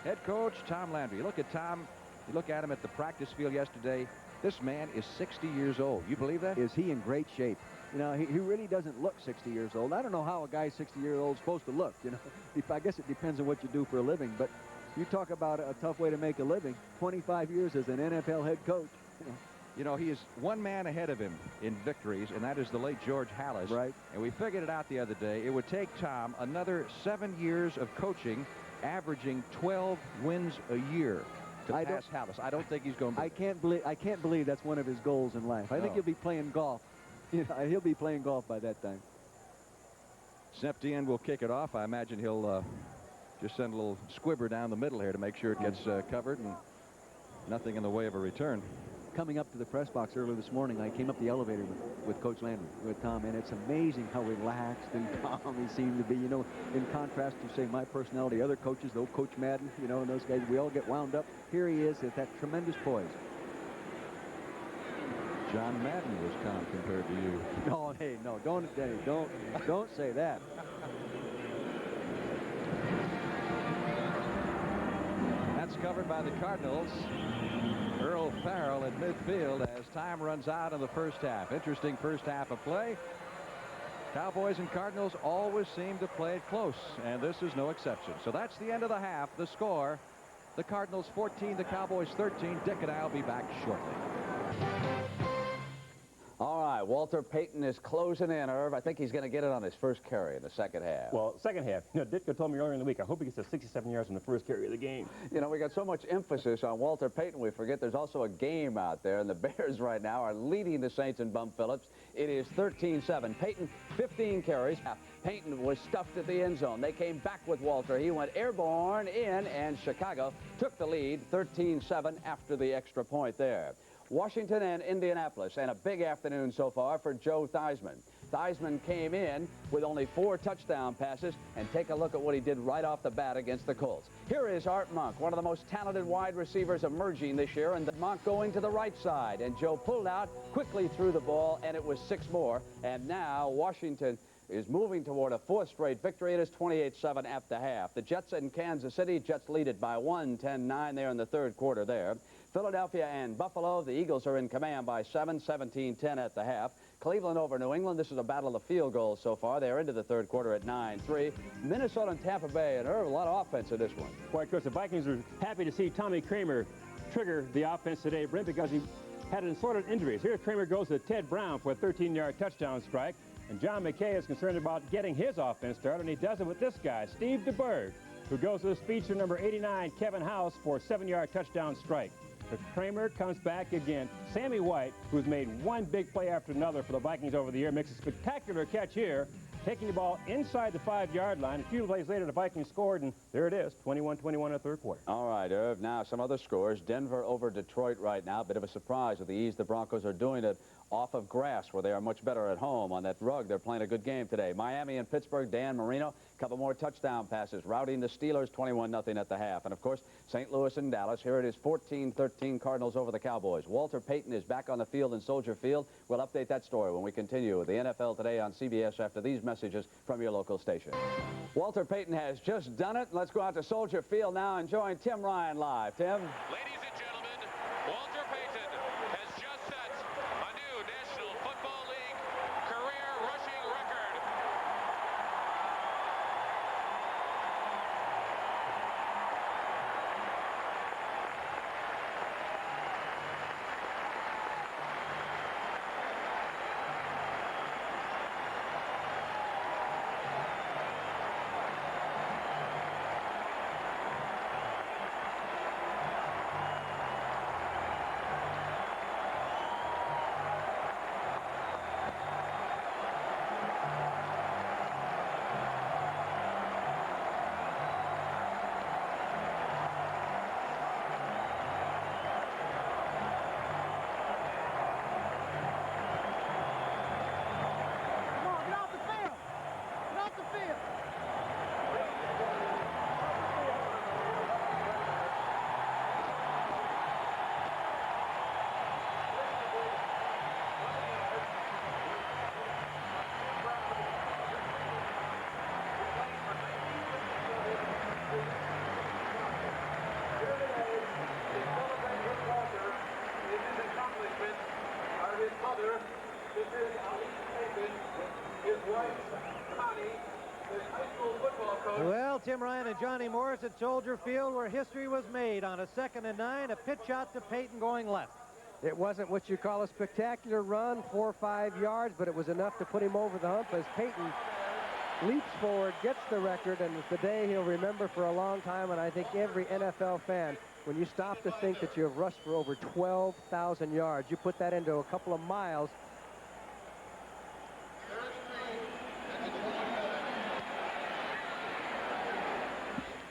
Head coach Tom Landry. You look at Tom, you look at him at the practice field yesterday. This man is 60 years old. You believe that? Is he in great shape? You know, he really doesn't look 60 years old. I don't know how a guy 60-year-old is supposed to look, you know. I guess it depends on what you do for a living, but you talk about a tough way to make a living. 25 years as an NFL head coach. You know, he is one man ahead of him in victories, and that is the late George Halas. Right. And we figured it out the other day. It would take Tom another 7 years of coaching, averaging 12 wins a year to pass Halas. I don't think he's going to. I can't believe that's one of his goals in life. I think he'll be playing golf. You know, he'll be playing golf by that time. Septien will kick it off. I imagine he'll just send a little squibber down the middle here to make sure it gets covered and nothing in the way of a return. Coming up to the press box earlier this morning, I came up the elevator with Coach Landry, with Tom, and it's amazing how relaxed and calm he seemed to be. You know, in contrast to, say, my personality, other coaches, though, Coach Madden, you know, and those guys, we all get wound up. Here he is with that tremendous poise. John Madden was calm compared to you. No, hey, no, don't say that. That's covered by the Cardinals. Earl Farrell at midfield as time runs out in the first half. Interesting first half of play. Cowboys and Cardinals always seem to play it close, and this is no exception. So that's the end of the half. The score, the Cardinals 14, the Cowboys 13. Dick and I will be back shortly. All right, Walter Payton is closing in, Irv. I think he's going to get it on his first carry in the second half. Well, second half. You know, Ditka told me earlier in the week, I hope he gets to 67 yards in the first carry of the game. You know, we got so much emphasis on Walter Payton, we forget there's also a game out there, and the Bears right now are leading the Saints in Bum Phillips. It is 13-7. Payton, 15 carries. Payton was stuffed at the end zone. They came back with Walter. He went airborne in, and Chicago took the lead 13-7 after the extra point there. Washington and Indianapolis, and a big afternoon so far for Joe Theismann. Theismann came in with only 4 touchdown passes, and take a look at what he did right off the bat against the Colts. Here is Art Monk, one of the most talented wide receivers emerging this year, and Monk going to the right side, and Joe pulled out, quickly threw the ball, and it was 6 more, and now Washington is moving toward a 4th straight victory. It is 28-7 at the half. The Jets in Kansas City, Jets lead it by 1, 10-9 there in the third quarter there. Philadelphia and Buffalo, the Eagles are in command by 7, 17-10 at the half. Cleveland over New England. This is a battle of the field goals so far. They're into the third quarter at 9-3. Minnesota and Tampa Bay, and Irv, a lot of offense in this one. Boy, of course, the Vikings are happy to see Tommy Kramer trigger the offense today, Brent, because he had assorted injuries. Here, Kramer goes to Ted Brown for a 13-yard touchdown strike. And John McKay is concerned about getting his offense started, and he does it with this guy, Steve DeBerg, who goes to the speedster number 89, Kevin House, for a 7-yard touchdown strike. But Kramer comes back again. Sammy White, who's made one big play after another for the Vikings over the year, makes a spectacular catch here, taking the ball inside the 5-yard line. A few plays later, the Vikings scored, and there it is, 21-21 in the third quarter. All right, Irv. Now, some other scores. Denver over Detroit right now. Bit of a surprise with the ease the Broncos are doing it off of grass, where they are much better at home. On that rug, they're playing a good game today. Miami and Pittsburgh, Dan Marino, a couple more touchdown passes, routing the Steelers 21-0 at the half. And, of course, St. Louis and Dallas. Here it is 14-13 Cardinals over the Cowboys. Walter Payton is back on the field in Soldier Field. We'll update that story when we continue with the NFL Today on CBS after these messages from your local station. Walter Payton has just done it. Let's go out to Soldier Field now and join Tim Ryan live. Tim? Ladies and gentlemen, Walter Payton has just set a new National Football League career rushing record. Well, Tim Ryan and Johnny Morris at Soldier Field, where history was made on a 2nd and 9, a pitch out to Payton going left. It wasn't what you call a spectacular run, 4 or 5 yards, but it was enough to put him over the hump as Payton leaps forward, gets the record, and it's the day he'll remember for a long time. And I think every NFL fan, when you stop to think that you have rushed for over 12,000 yards, you put that into a couple of miles.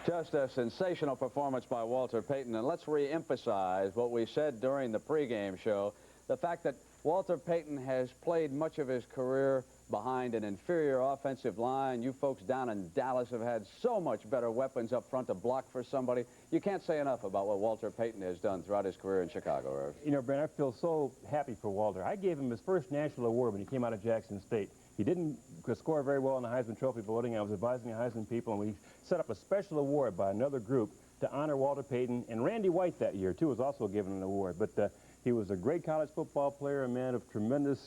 Just a sensational performance by Walter Payton. And let's re-emphasize what we said during the pregame show, the fact that Walter Payton has played much of his career behind an inferior offensive line. You folks down in Dallas have had so much better weapons up front to block for somebody. You can't say enough about what Walter Payton has done throughout his career in Chicago, Irv. You know, Brent, I feel so happy for Walter. I gave him his first national award when he came out of Jackson State. He didn't score very well in the Heisman Trophy voting. I was advising the Heisman people, and we set up a special award by another group to honor Walter Payton. And Randy White that year, too, was also given an award. But he was a great college football player, a man of tremendous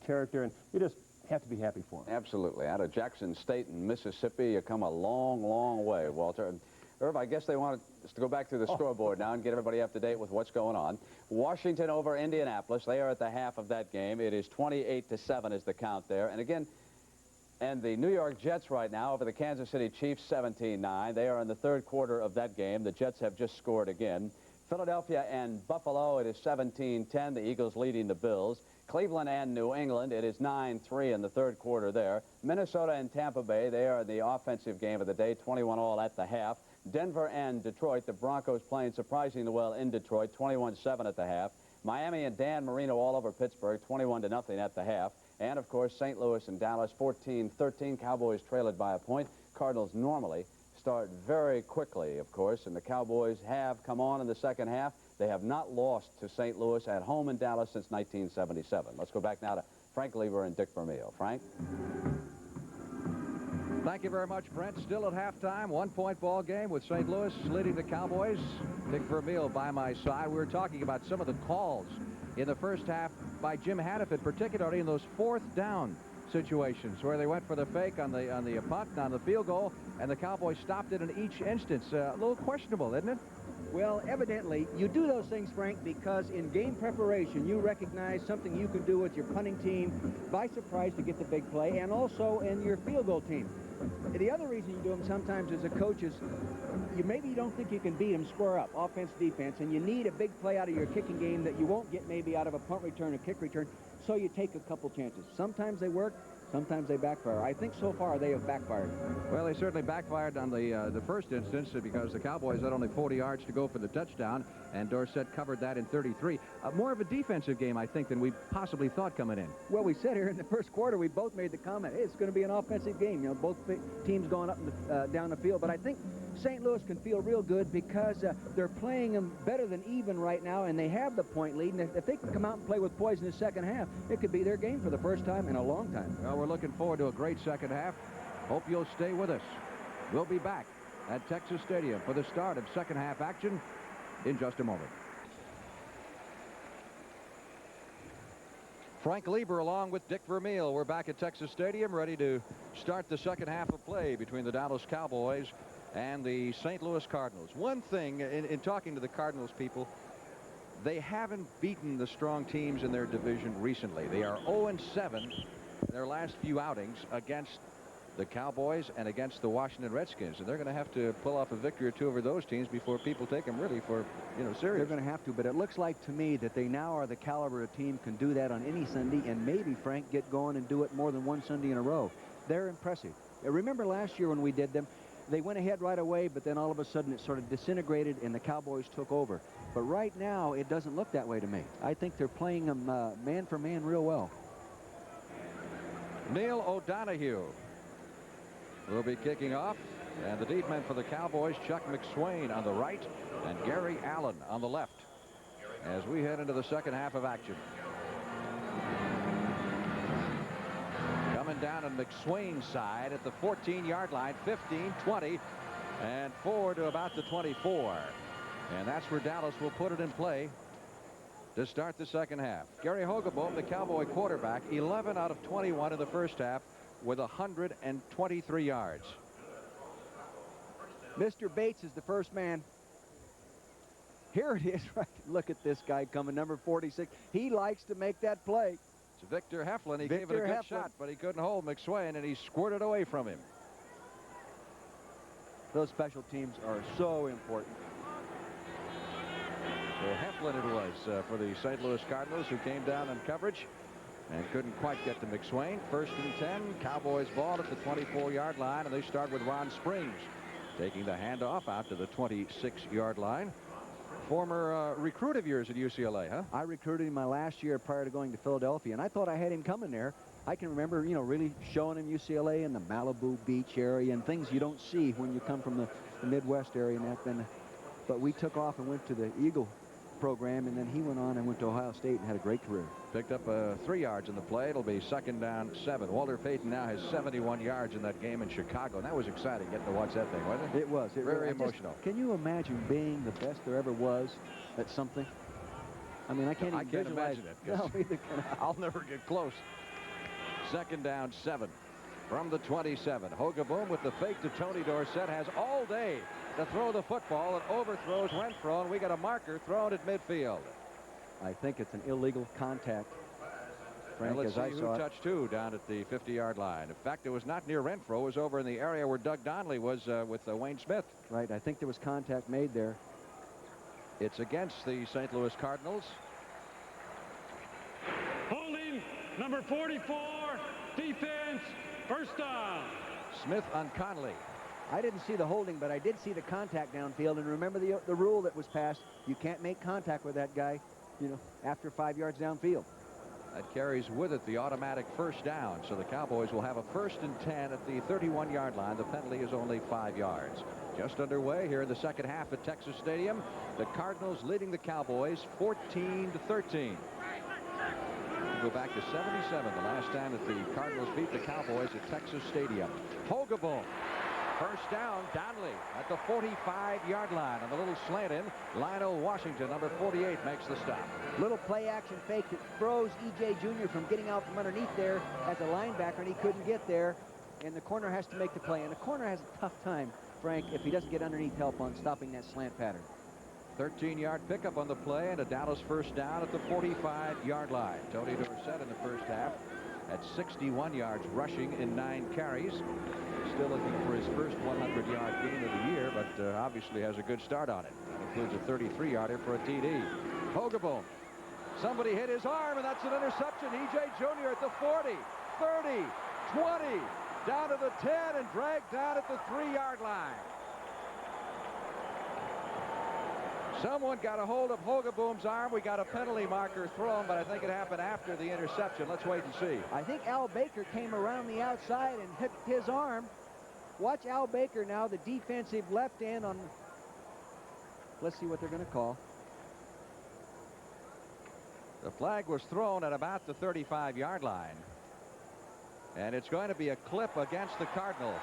character, and you just have to be happy for him. Absolutely. Out of Jackson State in Mississippi, you come a long, long way, Walter. And Irv, I guess they want us to go back through the scoreboard now and get everybody up to date with what's going on. Washington over Indianapolis. They are at the half of that game. It is 28-7 is the count there. And again, and the New York Jets right now over the Kansas City Chiefs 17-9. They are in the 3rd quarter of that game. The Jets have just scored again. Philadelphia and Buffalo, it is 17-10. The Eagles leading the Bills. Cleveland and New England, it is 9-3 in the 3rd quarter there. Minnesota and Tampa Bay, they are the offensive game of the day, 21-all at the half. Denver and Detroit, the Broncos playing surprisingly well in Detroit, 21-7 at the half. Miami and Dan Marino all over Pittsburgh, 21-0 at the half. And, of course, St. Louis and Dallas, 14-13. Cowboys trailed by a point. Cardinals normally start very quickly, of course, and the Cowboys have come on in the 2nd half. They have not lost to St. Louis at home in Dallas since 1977. Let's go back now to Frank Lieber and Dick Vermeil. Frank? Thank you very much, Brent. Still at halftime, 1-point ball game with St. Louis leading the Cowboys. Dick Vermeil by my side. We were talking about some of the calls in the first half by Jim Hannaford, particularly in those 4th down situations where they went for the fake on the punt, on the field goal, and the Cowboys stopped it in each instance. A little questionable, isn't it? Well, evidently, you do those things, Frank, because in game preparation, you recognize something you can do with your punting team by surprise to get the big play, and also in your field goal team. The other reason you do them sometimes as a coach is maybe you don't think you can beat them square up, offense, defense, and you need a big play out of your kicking game that you won't get maybe out of a punt return or kick return, so you take a couple chances. Sometimes they work, sometimes they backfire. I think so far they have backfired. Well, they certainly backfired on the first instance because the Cowboys had only 40 yards to go for the touchdown, and Dorsett covered that in 33. More of a defensive game, I think, than we possibly thought coming in. Well, we said here in the first quarter, we both made the comment, hey, it's going to be an offensive game. You know, both teams going up down the field. But I think St. Louis can feel real good because they're playing them better than even right now, and they have the point lead. And if they can come out and play with poise in the 2nd half, it could be their game for the first time in a long time. Well, we're looking forward to a great 2nd half. Hope you'll stay with us. We'll be back at Texas Stadium for the start of 2nd half action in just a moment. Frank Lieber along with Dick Vermeil. We're back at Texas Stadium ready to start the 2nd half of play between the Dallas Cowboys and the St. Louis Cardinals. One thing in talking to the Cardinals people, they haven't beaten the strong teams in their division recently. They are 0-7 in their last few outings against the Cowboys and against the Washington Redskins, and they're going to have to pull off a victory or two over those teams before people take them really for, serious. They're going to have to, but it looks like to me that they now are the caliber of team can do that on any Sunday, and maybe, Frank, get going and do it more than one Sunday in a row. They're impressive. Remember last year when we did them, they went ahead right away, but then all of a sudden it sort of disintegrated and the Cowboys took over. But right now it doesn't look that way to me. I think they're playing them man for man real well. Neil O'Donohue will be kicking off, and the deep men for the Cowboys, Chuck McSwain on the right and Gary Allen on the left as we head into the 2nd half of action. Coming down on McSwain's side at the 14-yard line, 15, 20, and forward to about the 24. And that's where Dallas will put it in play to start the 2nd half. Gary Hogeboom, the Cowboy quarterback, 11 out of 21 in the first half, with 123 yards. Mr. Bates is the first man. Here it is, right? Look at this guy coming, number 46. He likes to make that play. It's Victor Heflin. He gave it a good shot, but he couldn't hold McSwain, and he squirted away from him. Those special teams are so important. So Heflin it was for the St. Louis Cardinals, who came down in coverage and couldn't quite get to McSwain. 1st and 10, Cowboys ball at the 24-yard line, and they start with Ron Springs taking the handoff out to the 26-yard line. Former recruit of yours at UCLA, huh? I recruited him my last year prior to going to Philadelphia, and I thought I had him coming there. I can remember, you know, really showing him UCLA in the Malibu Beach area and things you don't see when you come from the Midwest area and that. But we took off and went to the Eagle program, and then he went on and went to Ohio State and had a great career. Picked up 3 yards in the play. It'll be 2nd down 7. Walter Payton now has 71 yards in that game in Chicago, and that was exciting getting to watch that thing, wasn't it? It was. Very emotional. Can you imagine being the best there ever was at something? I mean, I can't even visualize imagine it. No, neither can I. I'll never get close. 2nd down 7 from the 27. Hogaboom with the fake to Tony Dorsett has all day to throw the football and overthrows Renfro, and we got a marker thrown at midfield. I think it's an illegal contact, Frank, let's as I see saw who it. touched who down at the 50-yard line. In fact, it was not near Renfro. It was over in the area where Doug Donnelly was with Wayne Smith. Right, I think there was contact made there. It's against the St. Louis Cardinals. Holding number 44, defense, 1st down. Smith on Conley. I didn't see the holding, but I did see the contact downfield. And remember the rule that was passed: you can't make contact with that guy, you know, after 5 yards downfield. That carries with it the automatic 1st down. So the Cowboys will have a 1st and 10 at the 31-yard line. The penalty is only 5 yards. Just underway here in the 2nd half at Texas Stadium. The Cardinals leading the Cowboys 14-13. We'll go back to 77, the last time that the Cardinals beat the Cowboys at Texas Stadium. Hogaboom. 1st down, Donnelly at the 45-yard line on the little slant in. Lionel Washington, number 48, makes the stop. Little play action fake that froze E.J. Jr. from getting out from underneath there as a linebacker, and he couldn't get there. And the corner has to make the play. And the corner has a tough time, Frank, if he doesn't get underneath help on stopping that slant pattern. 13-yard pickup on the play and a Dallas 1st down at the 45-yard line. Tony Dorsett in the 1st half at 61 yards rushing in 9 carries. Still looking for his first 100-yard game of the year, but obviously has a good start on it. That includes a 33-yarder for a TD. Hogaboom. Somebody hit his arm, and that's an interception. E.J. Jr. at the 40, 30, 20, down to the 10, and dragged down at the 3-yard line. Someone got a hold of Hogaboom's arm. We got a penalty marker thrown, but I think it happened after the interception. Let's wait and see. I think Al Baker came around the outside and hit his arm. Watch Al Baker now, the defensive left end on... Let's see what they're going to call. The flag was thrown at about the 35-yard line. And it's going to be a clip against the Cardinals.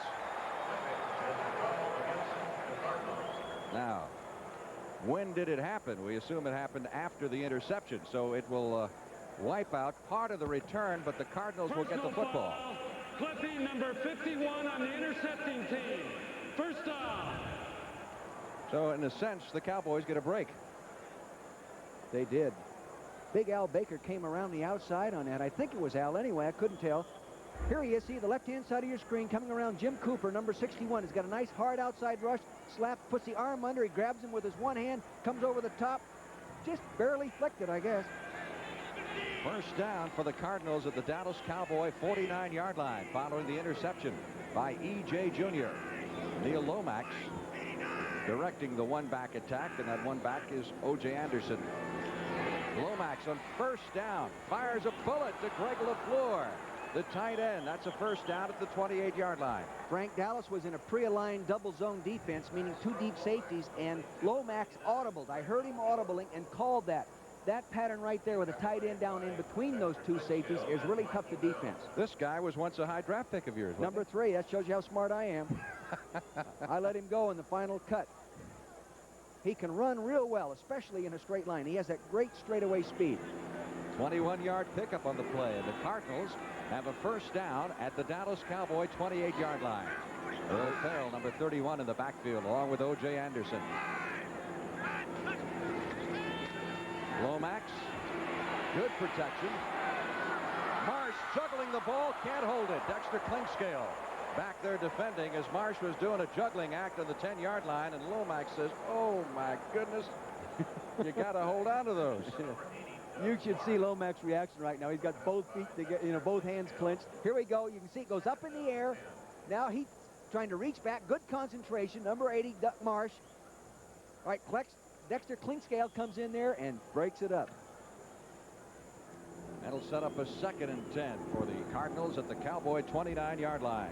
Now, when did it happen? We assume it happened after the interception, so it will wipe out part of the return, but the Cardinals will get the football. Clipping number 51 on the intercepting team. 1st down. So in a sense, the Cowboys get a break. They did. Big Al Baker came around the outside on that. I think it was Al anyway. I couldn't tell. Here he is. See the left-hand side of your screen coming around. Jim Cooper, number 61. He's got a nice hard outside rush. Slap, puts the arm under. He grabs him with his one hand. Comes over the top. Just barely flicked it, I guess. 1st down for the Cardinals at the Dallas Cowboy 49-yard line following the interception by E.J. Jr. Neil Lomax directing the one-back attack, and that one-back is O.J. Anderson. Lomax on 1st down fires a bullet to Greg LaFleur, the tight end. That's a 1st down at the 28-yard line. Frank, Dallas was in a pre-aligned double zone defense, meaning 2 deep safeties, and Lomax audibled. I heard him audibling and called that. That pattern right there with a tight end down in between those 2 safeties is really tough to defense. This guy was once a high draft pick of yours, wasn't Number 3, that shows you how smart I am. I let him go in the final cut. He can run real well, especially in a straight line. He has that great straightaway speed. 21-yard pickup on the play, and the Cardinals have a first down at the Dallas Cowboy 28-yard line. Earl Farrell, number 31, in the backfield, along with O.J. Anderson. Lomax, good protection. Marsh juggling the ball, can't hold it. Dexter Klingscale back there defending as Marsh was doing a juggling act on the 10-yard line, and Lomax says, oh my goodness, you got to hold on to those. You should see Lomax's reaction right now. He's got both feet together, both hands clenched. Here we go. You can see it goes up in the air. Now he's trying to reach back. Good concentration. Number 80, Duck Marsh. All right, Dexter Klingscale comes in there and breaks it up. That'll set up a 2nd and 10 for the Cardinals at the Cowboy 29-yard line.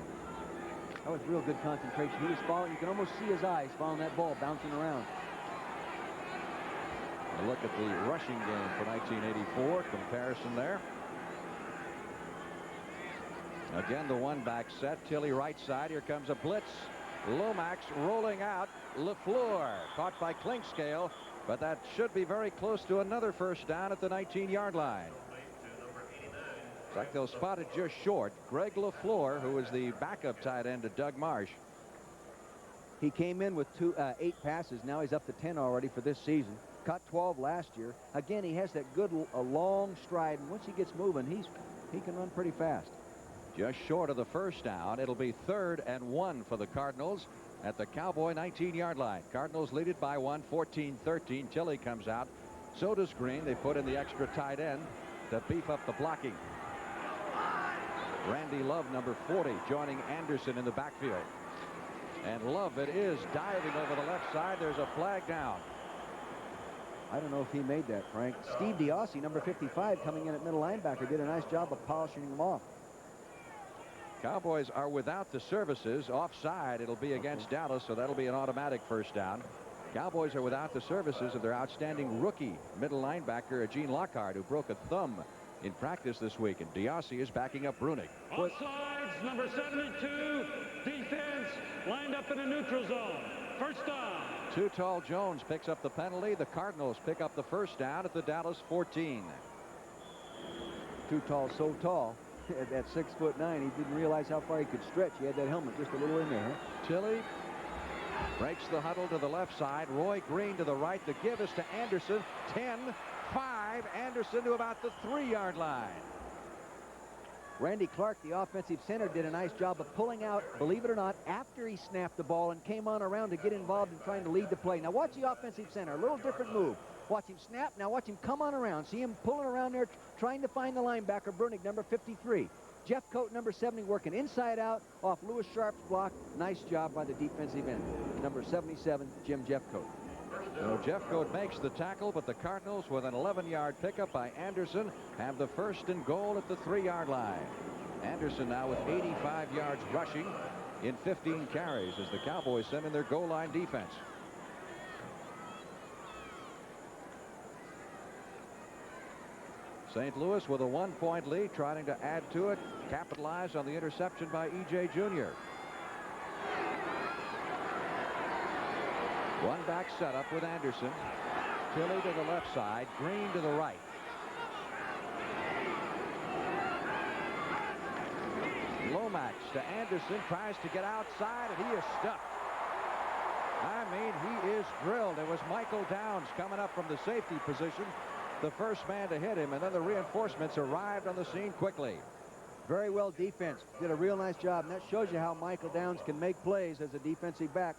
That was real good concentration. He was following. You can almost see his eyes following that ball bouncing around. A look at the rushing game for 1984. Comparison there. Again, the one-back set. Tilley right side. Here comes a blitz. Lomax rolling out. LaFleur caught by Klingscale, but that should be very close to another first down at the 19-yard line. It's like they'll spot it just short. Greg LaFleur, who was the backup tight end to Doug Marsh. He came in with 8 passes. Now he's up to 10 already for this season. Caught 12 last year. Again, he has that good long stride, and once he gets moving, he can run pretty fast. Just short of the first down. It'll be 3rd and 1 for the Cardinals at the Cowboy 19-yard line. Cardinals lead it by 1, 14-13. Tilley comes out. So does Green. They put in the extra tight end to beef up the blocking. Randy Love, number 40, joining Anderson in the backfield. And Love, it is diving over the left side. There's a flag down. I don't know if he made that, Frank. Steve DiOssi, number 55, coming in at middle linebacker, did a nice job of polishing him off. Cowboys are without the services. Offside, it'll be against Dallas, so that'll be an automatic first down. Cowboys are without the services of their outstanding rookie middle linebacker, Gene Lockhart, who broke a thumb in practice this week, and DiOssi is backing up Brunig. Offsides, number 72, defense lined up in a neutral zone. First down. Too Tall Jones picks up the penalty. The Cardinals pick up the first down at the Dallas 14. Too Tall, so tall. At 6'9", he didn't realize how far he could stretch. He had that helmet just a little in there. Tilley breaks the huddle to the left side. Roy Green to the right. The give is to Anderson. 10-5. Anderson to about the 3-yard line. Randy Clark, the offensive center, did a nice job of pulling out, believe it or not, after he snapped the ball and came on around to get involved in trying to lead the play. Now watch the offensive center, a little different move. Watch him snap, now watch him come on around. See him pulling around there, trying to find the linebacker, Brunig, number 53. Jeff Coat, number 70, working inside out off Lewis Sharp's block. Nice job by the defensive end, number 77, Jim Jeffcoat. So Jeffcoat makes the tackle, but the Cardinals, with an 11-yard pickup by Anderson, have the 1st and goal at the 3-yard line. Anderson now with 85 yards rushing in 15 carries as the Cowboys send in their goal line defense. St. Louis with a 1-point lead, trying to add to it, capitalize on the interception by E.J. Jr. One back setup with Anderson. Tilley to the left side, Green to the right. Lomax to Anderson, tries to get outside, and he is stuck. I mean, he is drilled. It was Michael Downs coming up from the safety position, the first man to hit him, and then the reinforcements arrived on the scene quickly. Very well defense. Did a real nice job, and that shows you how Michael Downs can make plays as a defensive back.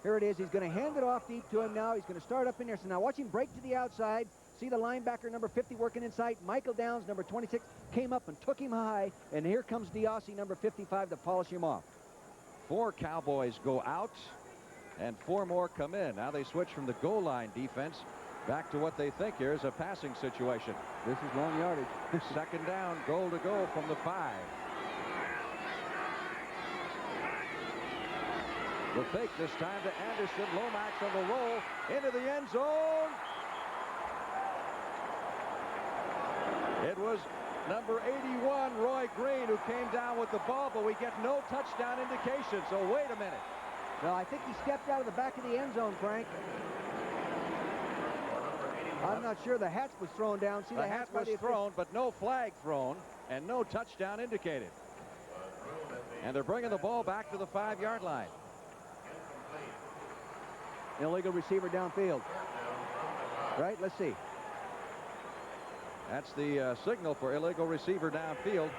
Here it is. He's going to hand it off deep to him now. He's going to start up in there. So now watch him break to the outside. See the linebacker, number 50, working inside. Michael Downs, number 26, came up and took him high. And here comes DiOssi, number 55, to polish him off. 4 Cowboys go out, and 4 more come in. Now they switch from the goal line defense back to what they think here is a passing situation. This is long yardage. 2nd down, goal to go from the 5. The fake this time to Anderson. Lomax on the roll into the end zone. It was number 81, Roy Green, who came down with the ball, but we get no touchdown indication. So wait a minute. No, I think he stepped out of the back of the end zone, Frank. I'm not sure. The hat was thrown down. See, the hat was thrown, but no flag thrown and no touchdown indicated. And they're bringing the ball back to the 5-yard line. Illegal receiver downfield. Right, let's see. That's the signal for illegal receiver downfield.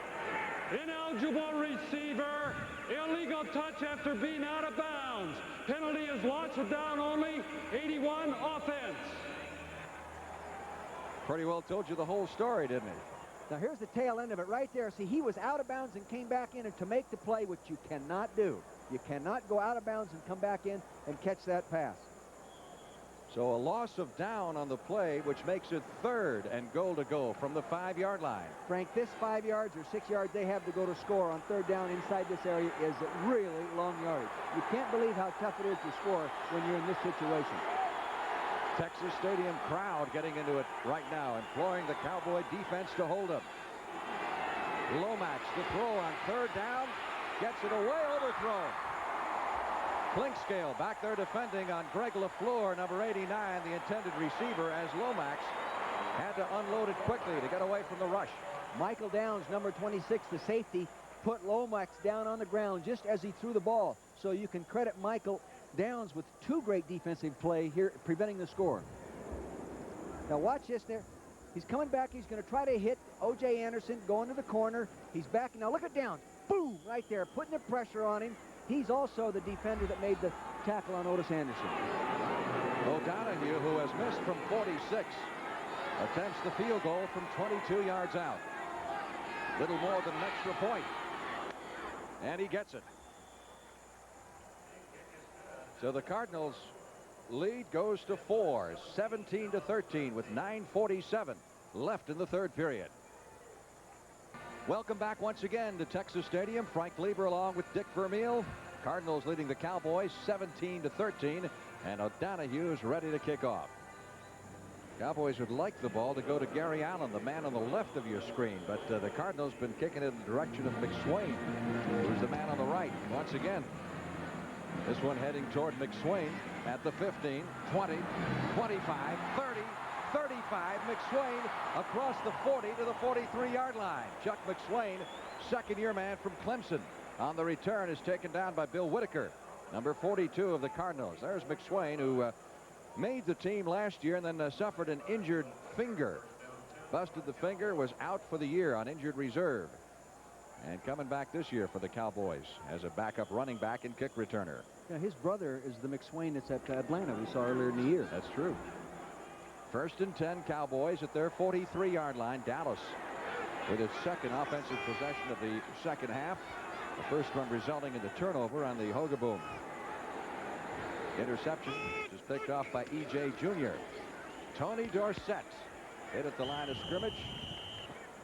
Ineligible receiver, illegal touch after being out of bounds. Penalty is loss of down only, 81 offense. Pretty well told you the whole story, didn't he? Now here's the tail end of it right there. See, he was out of bounds and came back in and to make the play, which you cannot do. You cannot go out of bounds and come back in and catch that pass. So a loss of down on the play, which makes it 3rd and goal to go from the 5-yard line. Frank, this 5 yards or 6 yards they have to go to score on 3rd down inside this area is really long yardage. You can't believe how tough it is to score when you're in this situation. Texas Stadium crowd getting into it right now, imploring the Cowboy defense to hold them. Lomax, the throw on 3rd down, gets it away, overthrown. Clinkscale back there defending on Greg LaFleur, number 89, the intended receiver, as Lomax had to unload it quickly to get away from the rush. Michael Downs, number 26, the safety, put Lomax down on the ground just as he threw the ball. So you can credit Michael Downs with 2 great defensive play here, preventing the score. Now watch this there. He's coming back. He's going to try to hit O.J. Anderson, going to the corner. He's back. Now look at Downs. Boom! Right there, putting the pressure on him. He's also the defender that made the tackle on Otis Anderson. O'Donoghue, who has missed from 46, attempts the field goal from 22 yards out. Little more than an extra point. And he gets it. So the Cardinals' lead goes to 4, 17-13 with 9:47 left in the 3rd period. Welcome back once again to Texas Stadium. Frank Lieber along with Dick Vermeil. Cardinals leading the Cowboys 17-13, and O'Donoghue is ready to kick off. Cowboys would like the ball to go to Gary Allen, the man on the left of your screen, but the Cardinals been kicking it in the direction of McSwain, who's the man on the right. Once again, this one heading toward McSwain at the 15, 20, 25, 30, 35. McSwain across the 40 to the 43-yard line. Chuck McSwain, second-year man from Clemson. On the return is taken down by Bill Whitaker, number 42 of the Cardinals. There's McSwain, who made the team last year and then suffered an injured finger. Busted the finger, was out for the year on injured reserve. And coming back this year for the Cowboys as a backup running back and kick returner. Yeah, his brother is the McSwain that's at Atlanta we saw earlier in the year. That's true. 1st and 10, Cowboys at their 43-yard line. Dallas with its 2nd offensive possession of the 2nd half. The first one resulting in the turnover on the Hogaboom. Interception is picked off by E.J. Jr. Tony Dorsett hit at the line of scrimmage.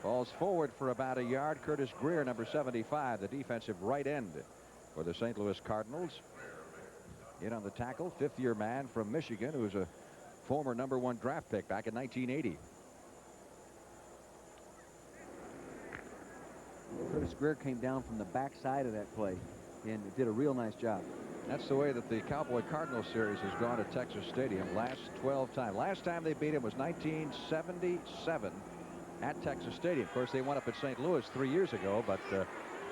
Falls forward for about a yard. Curtis Greer, number 75, the defensive right end for the St. Louis Cardinals. In on the tackle, 5th-year man from Michigan, who was a former number 1 draft pick back in 1980. Curtis Greer came down from the backside of that play and did a real nice job. That's the way that the Cowboy Cardinals series has gone at Texas Stadium last 12 times. Last time they beat him was 1977 at Texas Stadium. Of course, they went up at St. Louis 3 years ago, but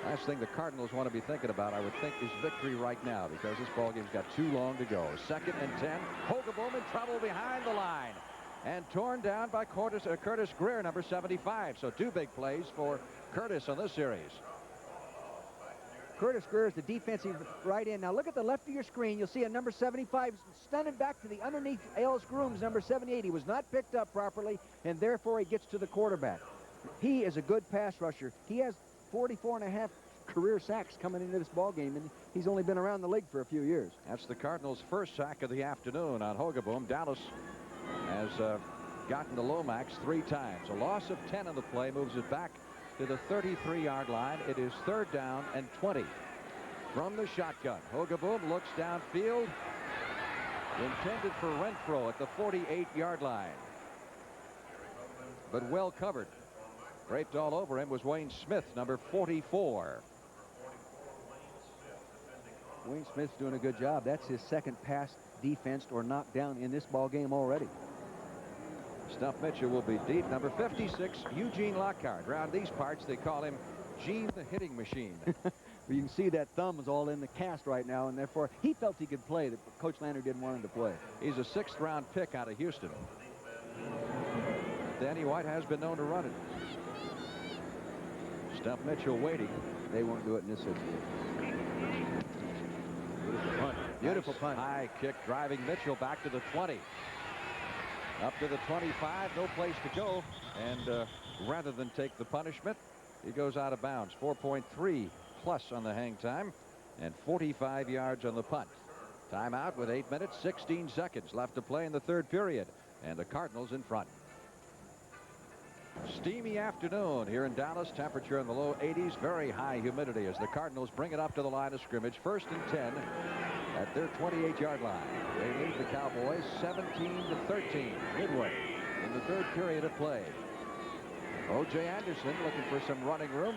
last thing the Cardinals want to be thinking about, I would think, is victory right now, because this ballgame's got too long to go. 2nd and 10. Hogaboom in trouble behind the line and torn down by Curtis Greer, number 75. So 2 big plays for Curtis on this series. Curtis Greer is the defensive right end. Now look at the left of your screen. You'll see a number 75 stunning back to the underneath Ellis Groom's number 78. He was not picked up properly, and therefore he gets to the quarterback. He is a good pass rusher. He has 44.5 career sacks coming into this ball game, and he's only been around the league for a few years. That's the Cardinals' first sack of the afternoon on Hogaboom. Dallas has gotten to Lomax 3 times. A loss of 10 on the play moves it back to the 33-yard line. It is 3rd down and 20 from the shotgun. Hogaboom looks downfield, intended for Renfro at the 48-yard line, but well covered. Draped all over him was Wayne Smith, number 44. Wayne Smith's doing a good job. That's his 2nd pass defensed or knocked down in this ball game already. Stump Mitchell will be deep. Number 56, Eugene Lockhart. Around these parts, they call him Gene the Hitting Machine. You can see that thumb is all in the cast right now, and therefore he felt he could play. Coach Lander didn't want him to play. He's a 6th-round pick out of Houston. Danny White has been known to run it. Stump Mitchell waiting. They won't do it in this situation. Beautiful punt. Beautiful punt. High kick driving Mitchell back to the 20. Up to the 25, no place to go. And rather than take the punishment, he goes out of bounds. 4.3 plus on the hang time and 45 yards on the punt. Timeout with 8 minutes, 16 seconds left to play in the 3rd period. And the Cardinals in front. Steamy afternoon here in Dallas. Temperature in the low 80s. Very high humidity as the Cardinals bring it up to the line of scrimmage. 1st and 10 at their 28-yard line. They lead the Cowboys 17-13 midway in the 3rd period of play. O.J. Anderson looking for some running room.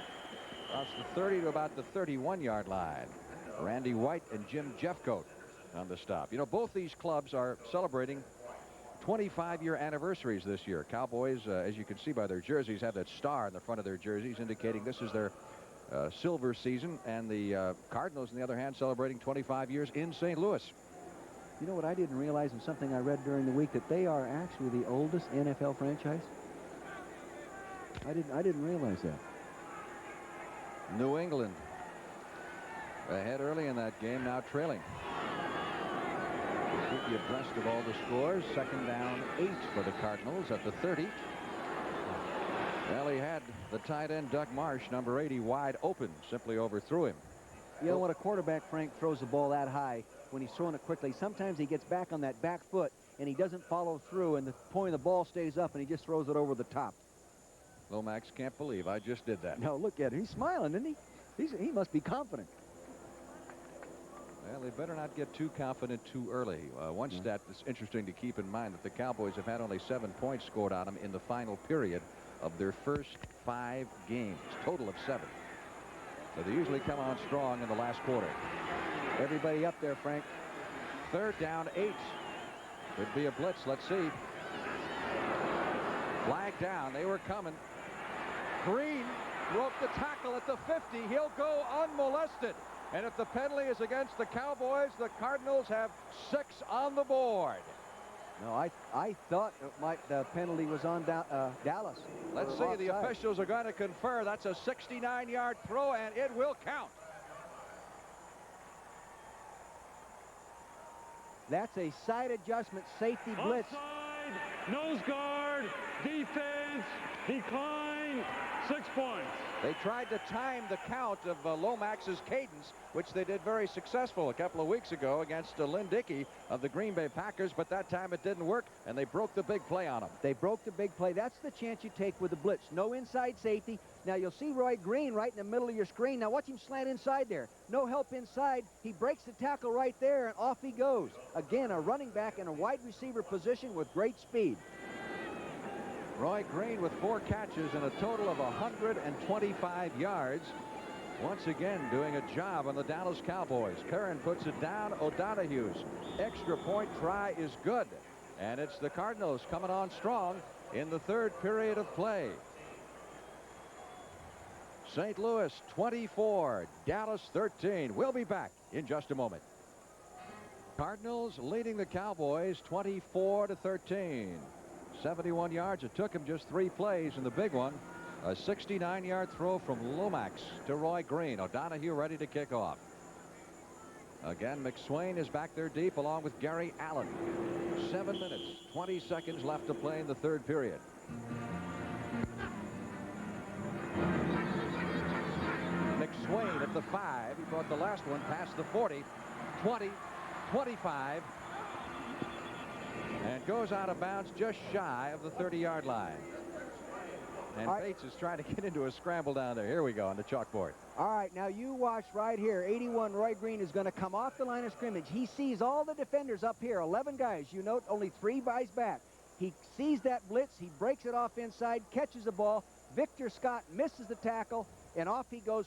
Across the 30 to about the 31-yard line. Randy White and Jim Jeffcoat on the stop. You know, both these clubs are celebrating 25-year anniversaries this year. Cowboys, as you can see by their jerseys, have that star in the front of their jerseys indicating this is their silver season, and the Cardinals, on the other hand, celebrating 25 years in St. Louis. You know what I didn't realize, and something I read during the week, that they are actually the oldest NFL franchise? I didn't realize that. New England ahead early in that game, now trailing. Keep you abreast of all the scores. 2nd down 8 for the Cardinals at the 30. Well, he had the tight end Doug Marsh, number 80, wide open. Simply overthrew him. You know, when a quarterback, Frank, throws the ball that high, when he's throwing it quickly, sometimes he gets back on that back foot and he doesn't follow through, and the point of the ball stays up and he just throws it over the top. Lomax can't believe I just did that. No, look at him. He's smiling, isn't he? He must be confident. Well, they better not get too confident too early. One stat that's interesting to keep in mind, that the Cowboys have had only 7 points scored on them in the final period of their first 5 games, total of 7. So they usually come on strong in the last quarter. Everybody up there, Frank. 3rd down 8. Could be a blitz. Let's see. Flag down. They were coming. Green broke the tackle at the 50. He'll go unmolested. And if the penalty is against the Cowboys, the Cardinals have 6 on the board. No, I thought the penalty was on Dallas. Let's see. The officials are going to confer. That's a 69-yard throw, and it will count. That's a side adjustment safety blitz. Offside, nose guard, defense, decline, 6 points. They tried to time the count of Lomax's cadence, which they did very successful a couple of weeks ago against Lynn Dickey of the Green Bay Packers, but that time it didn't work, and they broke the big play on him. They broke the big play. That's the chance you take with the blitz. No inside safety. Now you'll see Roy Green right in the middle of your screen. Now watch him slant inside there. No help inside. He breaks the tackle right there, and off he goes. Again, a running back in a wide receiver position with great speed. Roy Green with 4 catches and a total of 125 yards. Once again, doing a job on the Dallas Cowboys. Curran puts it down. O'Donoghue's extra point try is good. And it's the Cardinals coming on strong in the 3rd period of play. St. Louis 24, Dallas 13. We'll be back in just a moment. Cardinals leading the Cowboys 24-13. 71 yards. It took him just 3 plays in the big one. A 69-yard throw from Lomax to Roy Green. O'Donoghue ready to kick off. Again, McSwain is back there deep along with Gary Allen. 7 minutes, 20 seconds left to play in the 3rd period. McSwain at the 5. He brought the last one past the 40, 20, 25. And goes out of bounds just shy of the 30-yard line. And Bates is trying to get into a scramble down there. Here we go on the chalkboard. All right, now you watch right here. 81, Roy Green is going to come off the line of scrimmage. He sees all the defenders up here, 11 guys. You note only 3 guys back. He sees that blitz. He breaks it off inside, catches the ball. Victor Scott misses the tackle, and off he goes